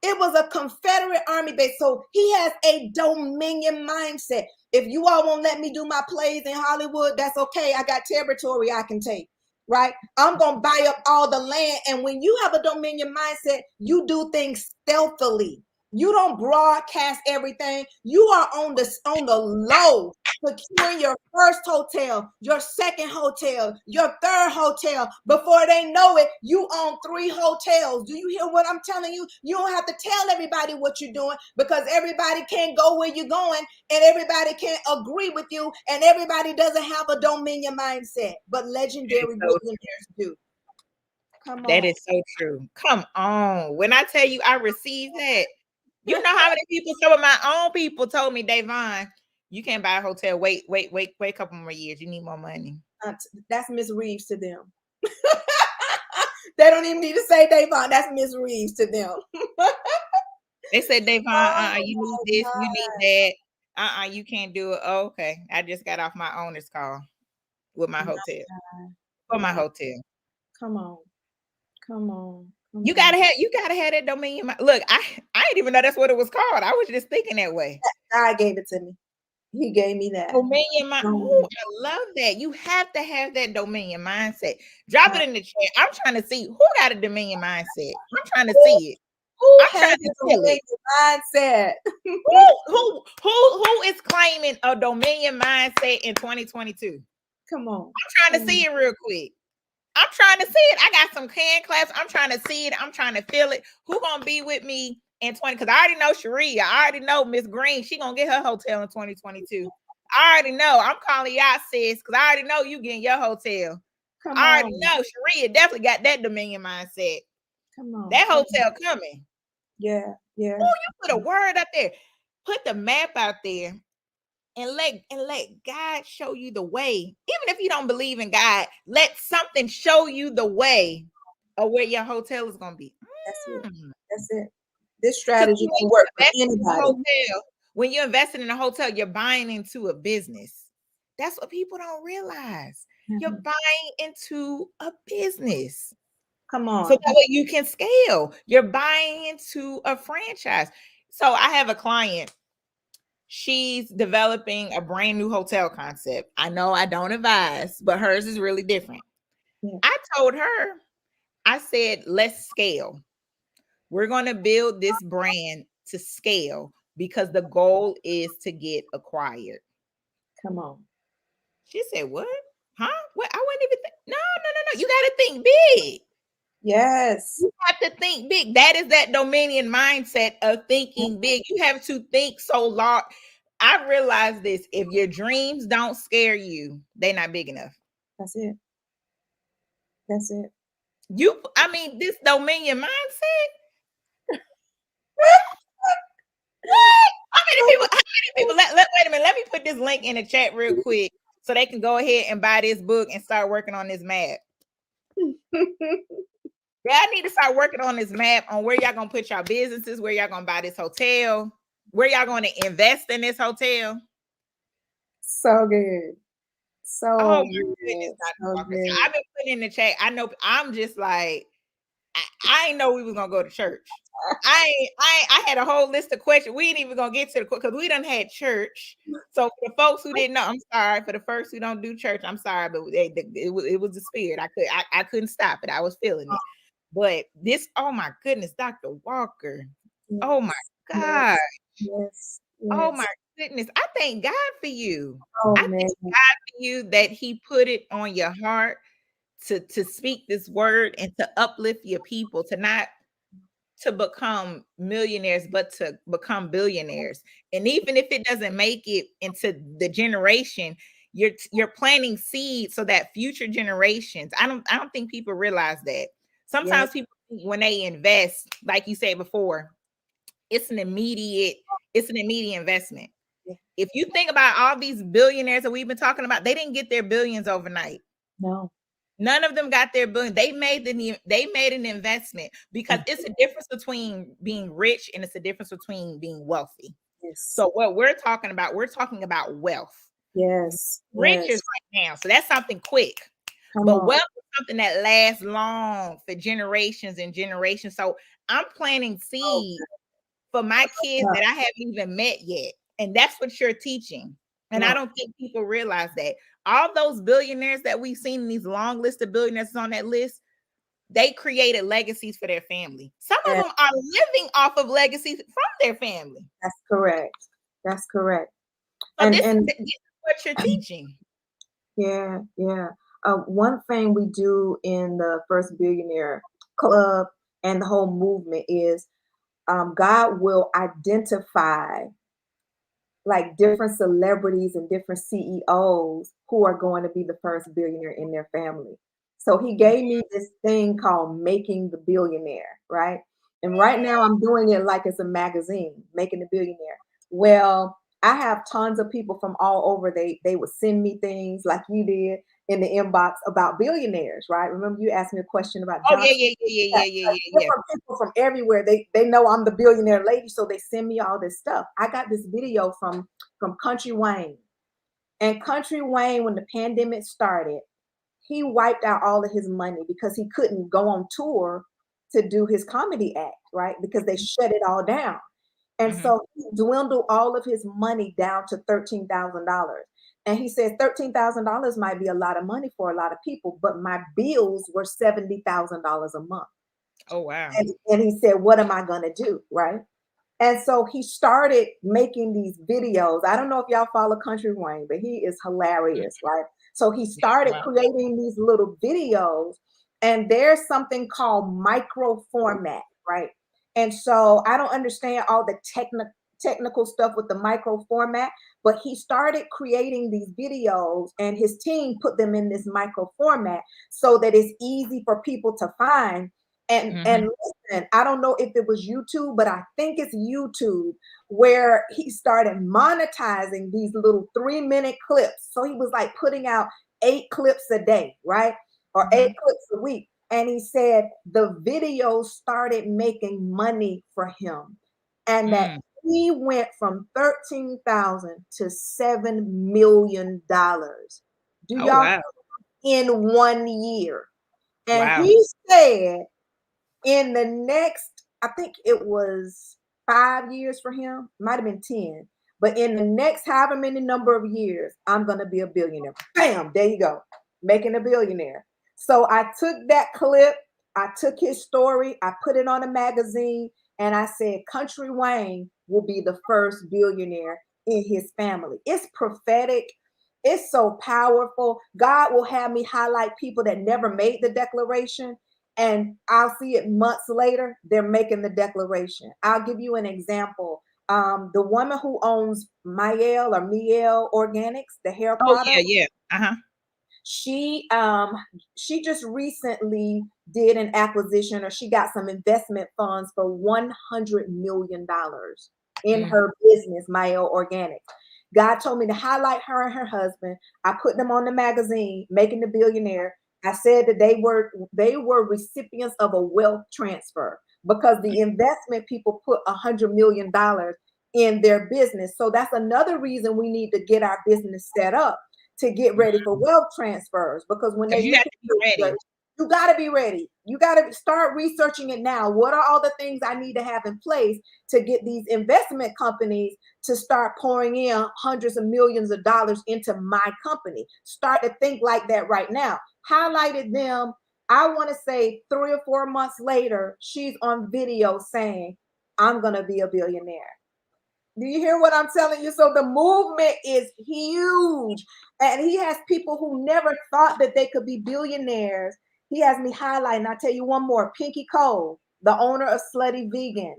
It was a Confederate army base. So he has a dominion mindset. If you all won't let me do my plays in Hollywood, that's okay. I got territory I can take. right? I'm going to buy up all the land. And when you have a dominion mindset, you do things stealthily. You don't broadcast everything. You are on the low, securing your first hotel, your second hotel, your third hotel. Before they know it, you own 3 hotels. Do you hear what I'm telling you? You don't have to tell everybody what you're doing, because everybody can't go where you're going, and everybody can't agree with you, and everybody doesn't have a dominion mindset. But That is legendary so billionaires do. Come That on. is so true. Come on. When I tell you I received that, you know how many people, some of my own people told me, Davonne, you can't buy a hotel. Wait a couple more years. You need more money. That's Miss Reaves to them. They don't even need to say Davonne. That's Miss Reaves to them. They said, Davonne, Oh you need my this, you God. need that. You can't do it. Oh, okay. I just got off my owner's call with my My hotel. God. For my My, hotel. come on. Come on. Come You on. gotta have that dominion. Look, I didn't even know that's what it was called. I was just thinking that way. God gave it to me. He gave me that. Dominion mind. Oh, Um, I love that. You have to have that dominion mindset. Drop uh, it in the chat. I'm trying to see who got a dominion mindset. I'm trying to who, see it. who I'm has trying a to feel it. dominion mindset? Who is claiming a dominion mindset in 2022? Come on. I'm trying Come to on. see it real quick. I'm trying to see it. I got some hand claps. I'm trying to see it. I'm trying to feel it. Who gonna be with me in 20? Because I already know Sharia. I already know Miss Green. She gonna get her hotel in 2022. I already know. I'm calling y'all sis because I already know you getting your hotel. Come I already on. know Sharia definitely got that dominion mindset. Come on. That hotel coming. Yeah. Oh, Yeah. you put a word up there. Put the map out there and let God show you the way. Even if you don't believe in God, let something show you the way of where your hotel is gonna be. That's it. Mm. That's it. This Because strategy when can you work for invest in a anybody. hotel, when you're investing in a hotel, you're buying into a business. That's what people don't realize. You're Mhm. buying into a business. Come So on. that way you can scale. You're buying into a franchise. So I have a client. She's developing a brand new hotel concept. I know I don't advise, but hers is really different. Yeah. I told her, I said, let's scale. We're going to build this brand to scale because the goal is to get acquired. Come on. She said, what? Huh? What? I wouldn't even think. No. You got to think big. Yes. You have to think big. That is that dominion mindset of thinking big. You have to think so large. I realize this: if your dreams don't scare you, they're not big enough. That's it. That's it. I mean, this dominion mindset. How many people? How many people? Wait a minute. Let me put this link in the chat real quick so they can go ahead and buy this book and start working on this map. Yeah, I need to start working on this map on where y'all gonna put your businesses, where y'all gonna buy this hotel, where y'all gonna invest in this hotel. So good. Oh So my goodness, good. Dr. So Walker. So good. I've been putting in the chat. I know I'm just like, I ain't know we was gonna go to church. I had a whole list of questions. We ain't even gonna get to the because we done had church. So for the folks who didn't know, I'm sorry. For the first who don't do church, I'm sorry, but it was the spirit. I couldn't stop it. I was feeling it. But this, oh my goodness, Dr. Walker. Oh my Yes. God. Yes. Yes. Oh my Yes. goodness. I thank God for you. Oh I man. thank God for you that He put it on your heart to speak this word and to uplift your people, to not to become millionaires, but to become billionaires. And even if it doesn't make it into the generation, you're planting seeds so that future generations. I don't think people realize that. Yes. Sometimes people think when they invest, like you said before, it's an immediate investment. Yeah. If you think about all these billionaires that we've been talking about, they didn't get their billions overnight. No. None of them got their billion. They made an investment because Mm. it's a difference between being rich and it's a difference between being wealthy. Yes. So what we're talking about wealth. Yes. Rich is Yes. right now, so that's something quick. Come But on. wealth is something that lasts long for generations and generations. So I'm planting Oh, seeds for my kids God. that I haven't even met yet. And that's what you're teaching. And I No. don't think people realize that. all those billionaires that we've seen, these long list of billionaires on that list, they created legacies for their family. Some of Yeah, them are living off of legacies from their family. that's correct. That's correct. So And this is what you're teaching. yeah, yeah. One thing we do in the First Billionaire Club and the whole movement is God will identify like different celebrities and different CEOs who are going to be the first billionaire in their family. So he gave me this thing called Making the Billionaire, right? And right now I'm doing it like it's a magazine, Making the Billionaire. Well, I have tons of people from all over. They would send me things like you did in the inbox about billionaires, right? Remember you asked me a question about Oh John. yeah, yeah, yeah, yeah, yeah, yeah, yeah, yeah. Different people from everywhere. They know I'm the billionaire lady, so they send me all this stuff. I got this video from Country Wayne. And Country Wayne, when the pandemic started, he wiped out all of his money because he couldn't go on tour to do his comedy act, right? Because they shut it all down. And Mm-hmm. so he dwindled all of his money down to $13,000. And he says $13,000 might be a lot of money for a lot of people, but my bills were $70,000 a month. Oh wow. And he said, what am I going to do? Right. And so he started making these videos. I don't know if y'all follow Country Wayne, but he is hilarious. Right. So he Yeah, started wow. creating these little videos, and there's something called micro format. Right. And so I don't understand all the technical stuff with the micro format, but he started creating these videos and his team put them in this micro format so that it's easy for people to find. And Mm-hmm. listen, I don't know if it was YouTube, but I think it's YouTube where he started monetizing these little 3-minute clips. So he was like putting out 8 clips a day, right? Or Mm-hmm. 8 clips a week. And he said the videos started making money for him. And that Mm. he went from 13,000 to $7 million. Do Oh y'all wow. in 1 year? And Wow. he said in the next, I think it was 5 years for him, might have been 10, but in the next however many number of years, I'm going to be a billionaire. Bam, there you go, making a billionaire. So I took that clip, I took his story, I put it on a magazine, and I said, Country Wayne will be the first billionaire in his family. It's prophetic. It's so powerful. God will have me highlight people that never made the declaration, and I'll see it months later, they're making the declaration. I'll give you an example. The woman who owns Miel Organics, the hair Oh product, yeah, yeah. Uh-huh. she she just recently did an acquisition, or she got some investment funds for $100 million in Mm. her business, Miel Organics. God told me to highlight her and her husband. I put them on the magazine, Making the Billionaire. I said that they were recipients of a wealth transfer because the investment people put $100 million in their business. So that's another reason we need to get our business set up to get ready for wealth transfers, because when they Because you look have at to be ready. you got to be ready. You got to start researching it now. What are all the things I need to have in place to get these investment companies to start pouring in hundreds of millions of dollars into my company? Start to think like that right now. Highlighted them. I want to say 3 or 4 months later, she's on video saying, I'm going to be a billionaire. Do you hear what I'm telling you? So the movement is huge. And he has people who never thought that they could be billionaires. He has me highlighting. I'll tell you one more. Pinky Cole, the owner of Slutty Vegan.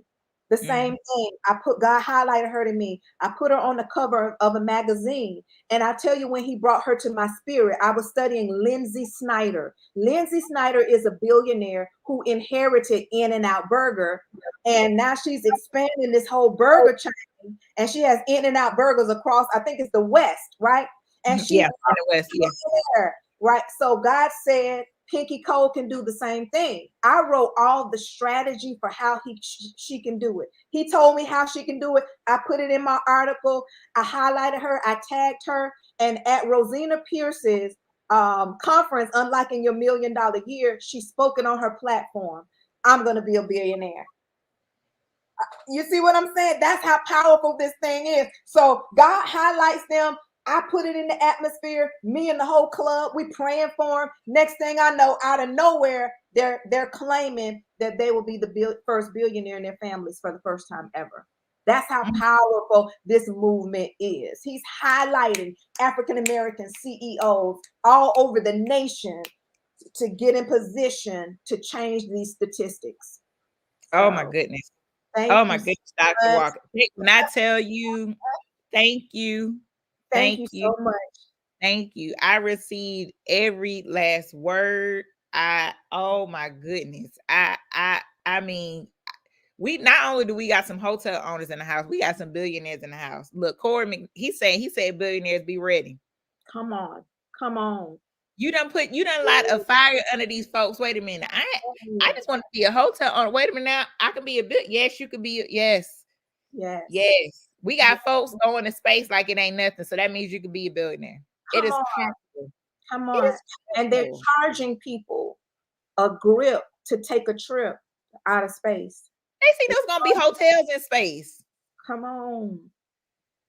The same Mm. thing. God highlighted her to me. I put her on the cover of a magazine. And I tell you, when he brought her to my spirit, I was studying Lindsay Snyder. Lindsay Snyder is a billionaire who inherited In-N-Out Burger. And now she's expanding this whole burger chain, and she has In-N-Out burgers across, I think it's the West, right? And she's Yeah, in the West, yeah. there, right? So God said Pinky Cole can do the same thing. I wrote all the strategy for how she can do it. He told me how she can do it. I put it in my article. I highlighted her. I tagged her. And at Rosina Pierce's conference, Unlocking Your $1 Million Year, she's spoken on her platform. I'm going to be a billionaire. You see what I'm saying? That's how powerful this thing is. So God highlights them. I put it in the atmosphere. Me and the whole club, we praying for him. Next thing I know, out of nowhere, they're claiming that they will be the first billionaire in their families for the first time ever. That's how Mm. powerful this movement is. He's highlighting African American CEOs all over the nation to get in position to change these statistics. Oh my So goodness. thank Oh my you so goodness, Dr. much. Walker. When I tell you, thank you, Thank you thank you, so much. thank you. I received every last word. Oh my goodness. I mean, we not only do we got some hotel owners in the house, we got some billionaires in the house. Look, Corey, he said billionaires be ready. Come on. Come on. You done light a fire under these folks. Wait a minute. I just want to be a hotel owner. Wait a minute now. I can be a bit. Yes, you could be. Yes. Yes. Yes. We Yes. got folks going to space like it ain't nothing. So that means you could be a billionaire. It Come is on. powerful. Come It on. is And they're powerful. charging people a grip to take a trip out of space. They see there's gonna be hotels in space. Come on.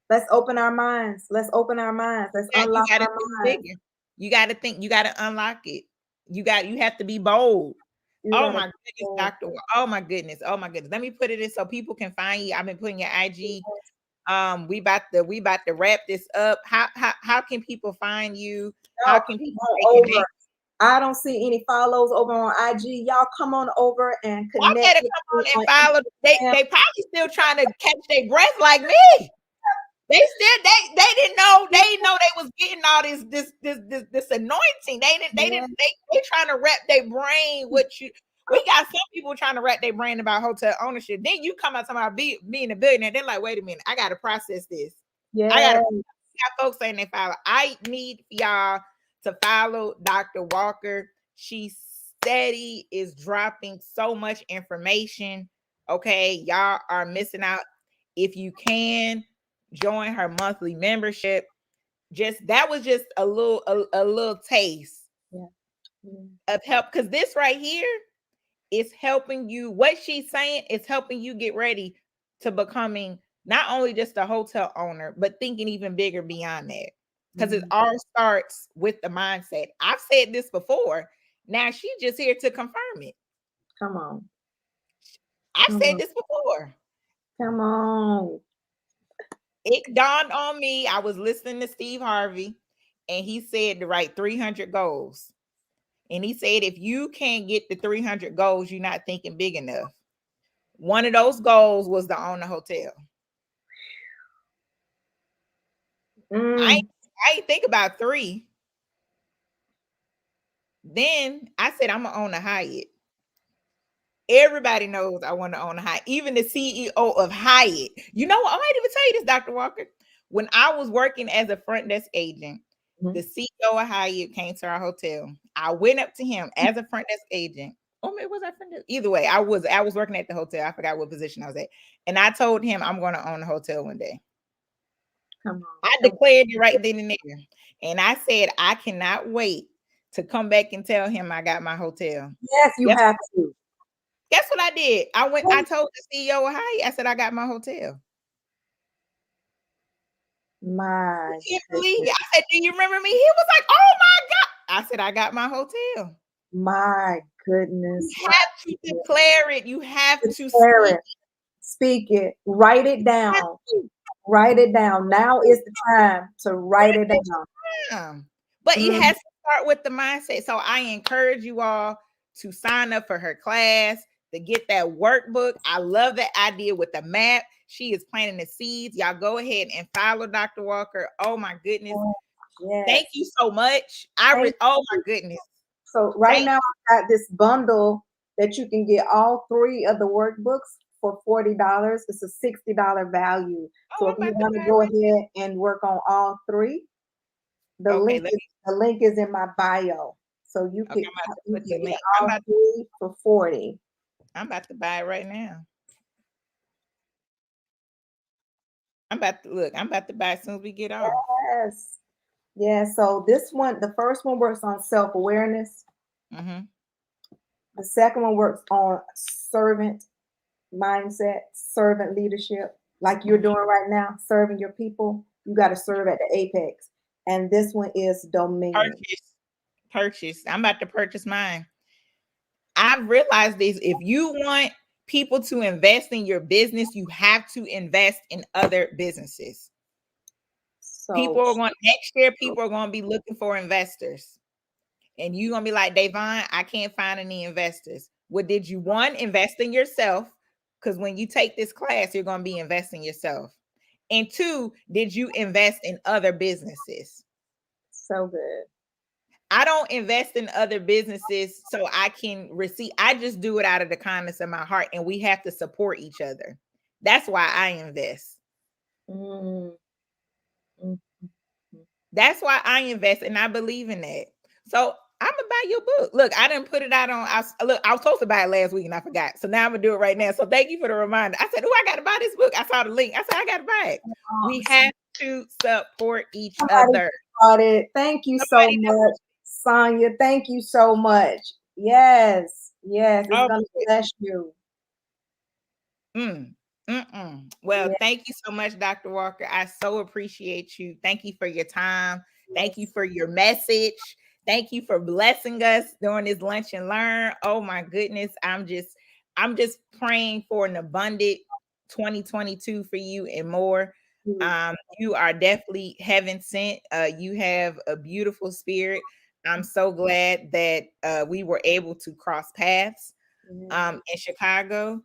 Let's open our minds. Let's open our minds. Let's Yeah, you unlock gotta our think minds. bigger. You gotta think, you gotta unlock it. You have to be bold. You Oh gotta my goodness, go. Doctor. Oh my goodness. Oh my goodness. Let me put it in so people can find you. I've been putting your IG. We about to wrap this up. How can people find you? How Y'all can come people stay on over. connected? I don't see any follows over on IG. Y'all come on over and Y'all connect better with come me on and on follow. Instagram. They probably still trying to catch their breath like me. They didn't know they was getting all this anointing. Yes. They trying to wrap their brain with you. We got some people trying to wrap their brain about hotel ownership. Then you come out talking about being a billionaire. They're like, wait a minute, I gotta process this. I gotta Yes. got folks saying they follow. I need y'all to follow Dr. Walker. She steady is dropping so much information. Okay, y'all are missing out. If you can join her monthly membership, just that was just a little taste Yeah. Yeah. of help, because this right here is helping you. What she's saying is helping you get ready to becoming not only just a hotel owner, but thinking even bigger beyond that. Because it Mm. all starts with the mindset. I've said this before. Now she's just here to confirm it. Come on. I've Come said on. this before. Come on. It dawned on me. I was listening to Steve Harvey, and he said to write 300 goals. And he said, if you can't get the 300 goals, you're not thinking big enough. One of those goals was to own a hotel. I Mm. I ain't think about three. Then I said I'm gonna own a Hyatt. Everybody knows I want to own a Hyatt. Even the CEO of Hyatt. You know what? I might even tell you this, Dr. Walker. When I was working as a front desk agent, the Mhm. CEO of Hyatt came to our hotel. I went up to him as a front desk agent. Oh, maybe was I front desk? Either way, I was working at the hotel. I forgot what position I was at. And I told him I'm going to own a hotel one day. Come on. I Come on. declared it right then and there. And I said, I cannot wait to come back and tell him I got my hotel. Yes, you Guess, have to. guess what I did? I told the CEO of Hyatt, I said, I got my hotel. My He can't believe goodness. it. I said, do you remember me? He was like, oh my God. I said, I got my hotel. My You goodness. My have to goodness. declare it. You have to Declare speak it. Speak it. Write it it. down. Write it down. Now is the time to write it down. Yeah. But it Mm. has to start with the mindset. So I encourage you all to sign up for her class, to get that workbook. I love that idea with the map. She is planting the seeds. Y'all go ahead and follow Dr. Walker. Oh my goodness. Thank Yes. you so much. Thank Oh my you. goodness. So right Thank now I've got this bundle that you can get all three of the workbooks for $40. It's a $60 value. So Oh, if I'm you about to want to buy it go right ahead and work on all three, the now. Okay, link is in my bio. So okay, I'm about to you put the can get link. all three for 40. I'm about to buy it right now. I'm about to buy it as soon as we get off. Yes. Yeah. So this one, the first one works on self-awareness. Mm-hmm. The second one works on servant mindset, servant leadership, like you're Mm-hmm. doing right now, serving your people. You got to serve at the apex. And this one is dominion. Purchase. Purchase. I'm about to purchase mine. I've realized this. If you want people to invest in your business, you have to invest in other businesses. So People are going next year, people are going to be looking for investors. And you're going to be like, Davonne, I can't find any investors. Well, did you one invest in yourself? Because when you take this class, you're going to be investing yourself. And two, did you invest in other businesses? so good. I don't invest in other businesses so I can receive. I just do it out of the kindness of my heart, and we have to support each other. That's why I invest. Mm, mm, mm. That's why I invest, and I believe in that. So I'm gonna buy your book. Look, I didn't put it out on. Look, I was supposed to buy it last week and I forgot. So now I'm gonna do it right now. So thank you for the reminder. I said, "Oh, I gotta buy this book." I saw the link. I said, "I gotta buy it." We have to support each Somebody other. got it. Thank you so Somebody much, Sonia. Thank you so much. Yes, yes, it's know. gonna bless you. Mm, mm-mm. Well, Yes, thank you so much, Dr. Walker. I so appreciate you. Thank you for your time. Thank you yes. for your message. Thank you for blessing us during this lunch and learn. Oh my goodness. I'm just praying for an abundant 2022 for you and more. You are definitely heaven sent. You have a beautiful spirit. I'm so glad that we were able to cross paths Yes. in Chicago.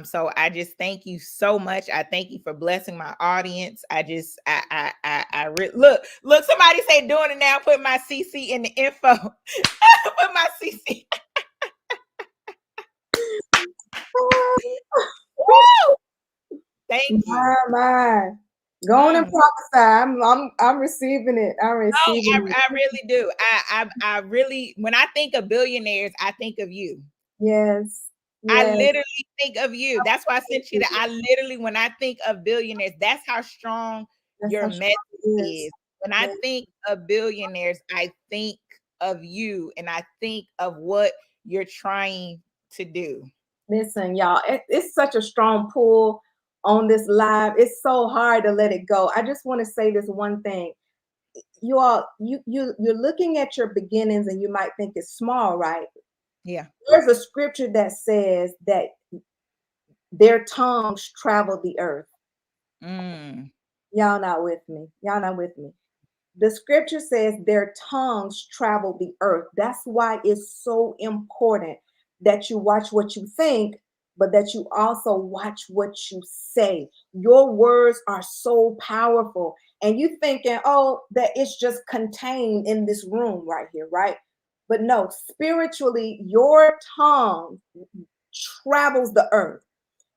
So I just thank you so much. I thank you for blessing my audience. Look. Somebody say doing it now. Put my CC in the info. Put my CC. Woo! Thank you. My. Go on and Mm. prophesy. I'm receiving it. I'm Oh, receiving it. I really do. I really, when I think of billionaires, I think of you. Yes. I Yes. literally think of you. That's why I sent you that. I literally, when I think of billionaires, that's how strong That's your how message strong it is. is. When I Yes. think of billionaires, I think of you and I think of what you're trying to do. Listen, y'all, it's such a strong pull on this live. It's so hard to let it go. I just want to say this one thing. You all, you're looking at your beginnings and you might think it's small, right? Yeah. There's a scripture that says that their tongues travel the earth. Mm, Y'all not with me. Y'all not with me. The scripture says their tongues travel the earth. That's why it's so important that you watch what you think, but that you also watch what you say. Your words are so powerful. And you thinking, oh, that it's just contained in this room right here, right? But no, spiritually, your tongue travels the earth.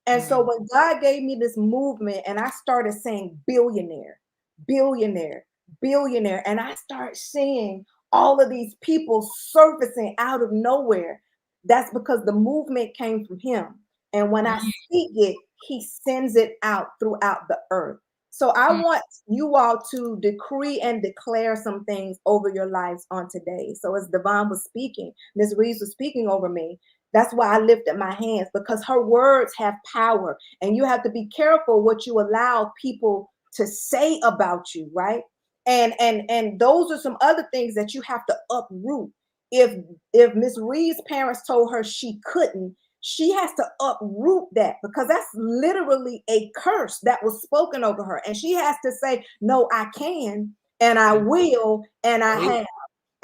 And so mm, when God gave me this movement and I started saying billionaire, billionaire, billionaire, and I start seeing all of these people surfacing out of nowhere, that's because the movement came from him. And when I mm, speak it, he sends it out throughout the earth. So I mm, want you all to decree and declare some things over your lives on today. So as Davonne was speaking, Ms. Reeves was speaking over me, that's why I lifted my hands, because her words have power. And you have to be careful what you allow people to say about you, right? And those are some other things that you have to uproot. If if Miss Reed's parents told her she couldn't, she has to uproot that, because that's literally a curse that was spoken over her. And she has to say, no, I can, and I mm. will, and I We, have.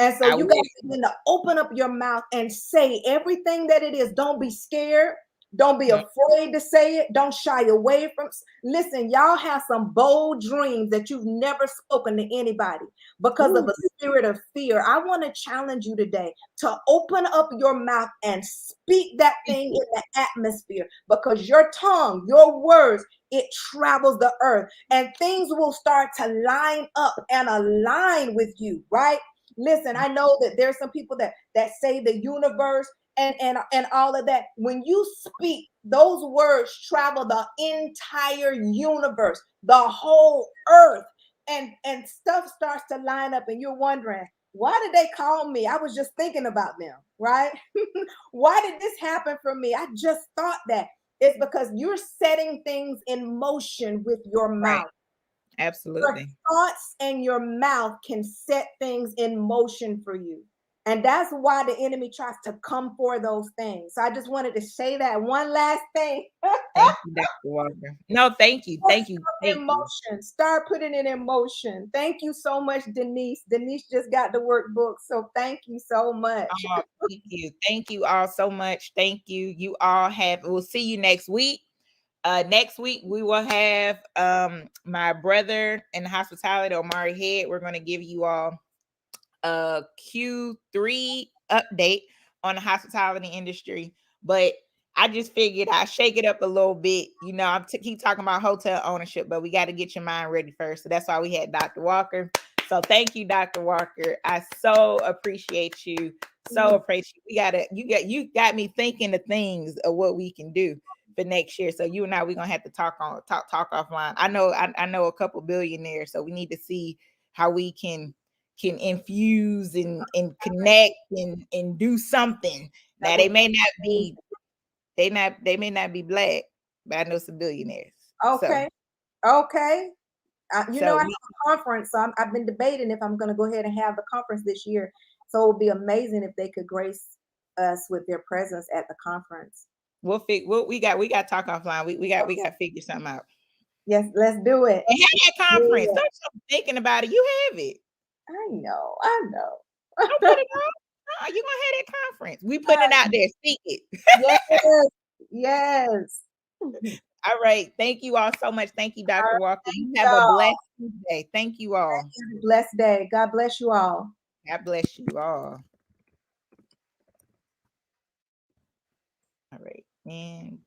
And so I you will. got to begin to open up your mouth and say everything that it is. Don't be scared. Don't be Mm, afraid to say it. Don't shy away from. Listen, y'all have some bold dreams that you've never spoken to anybody because of ooh, a spirit of fear. I want to challenge you today to open up your mouth and speak that speak thing it. in the atmosphere, because your tongue, your words, it travels the earth, and things will start to line up and align with you, right? Listen, I know that there's some people that say the universe and all of that. When you speak, those words travel the entire universe, the whole earth, and stuff starts to line up, and you're wondering, why did they call me? I was just thinking about them, right? Why did this happen for me? I just thought that. It's because you're setting things in motion with your Right. mouth. Your Absolutely. thoughts and your mouth can set things in motion for you. And that's why the enemy tries to come for those things. So I just wanted to say that one last thing. Thank you, Dr. Walker. No, thank you. Put Thank you. stuff Thank in you. motion. Start putting it in motion. Thank you so much, Denise. Denise just got the workbook. So thank you so much. Oh, thank you. Thank you all so much. Thank you. You all have, we'll see you next week. Next week we will have my brother in hospitality, Omari Head. We're going to give you all a Q3 update on the hospitality industry. But I just figured I'd shake it up a little bit. You know, keep talking about hotel ownership, but we got to get your mind ready first. So that's why we had Dr. Walker. So thank you, Dr. Walker. I so appreciate you. So appreciate you got me thinking the things of what we can do for next year. So you and I, we're gonna have to talk offline. I know a couple billionaires, so we need to see how we can infuse and connect and do something. That Now would be they may not be black, but I know some billionaires. So okay. Okay. You know, so I have we a conference. So I've been debating if I'm going to go ahead and have the conference this year. So it would be amazing if they could grace us with their presence at the conference. we got to talk offline. We got to figure something out. Yes, let's do it. And have that conference. Yeah, Don't stop thinking about it. You have it. I know. I know. Don't put it on. No, you gonna have that conference. We putting it out there. Speak it. Yes. Yes. All right. Thank you all so much. Thank you, All Dr. right. Walker. Thank You have a y'all. blessed day. Thank you all. Have a blessed day. God bless you all. God bless you all. All right. And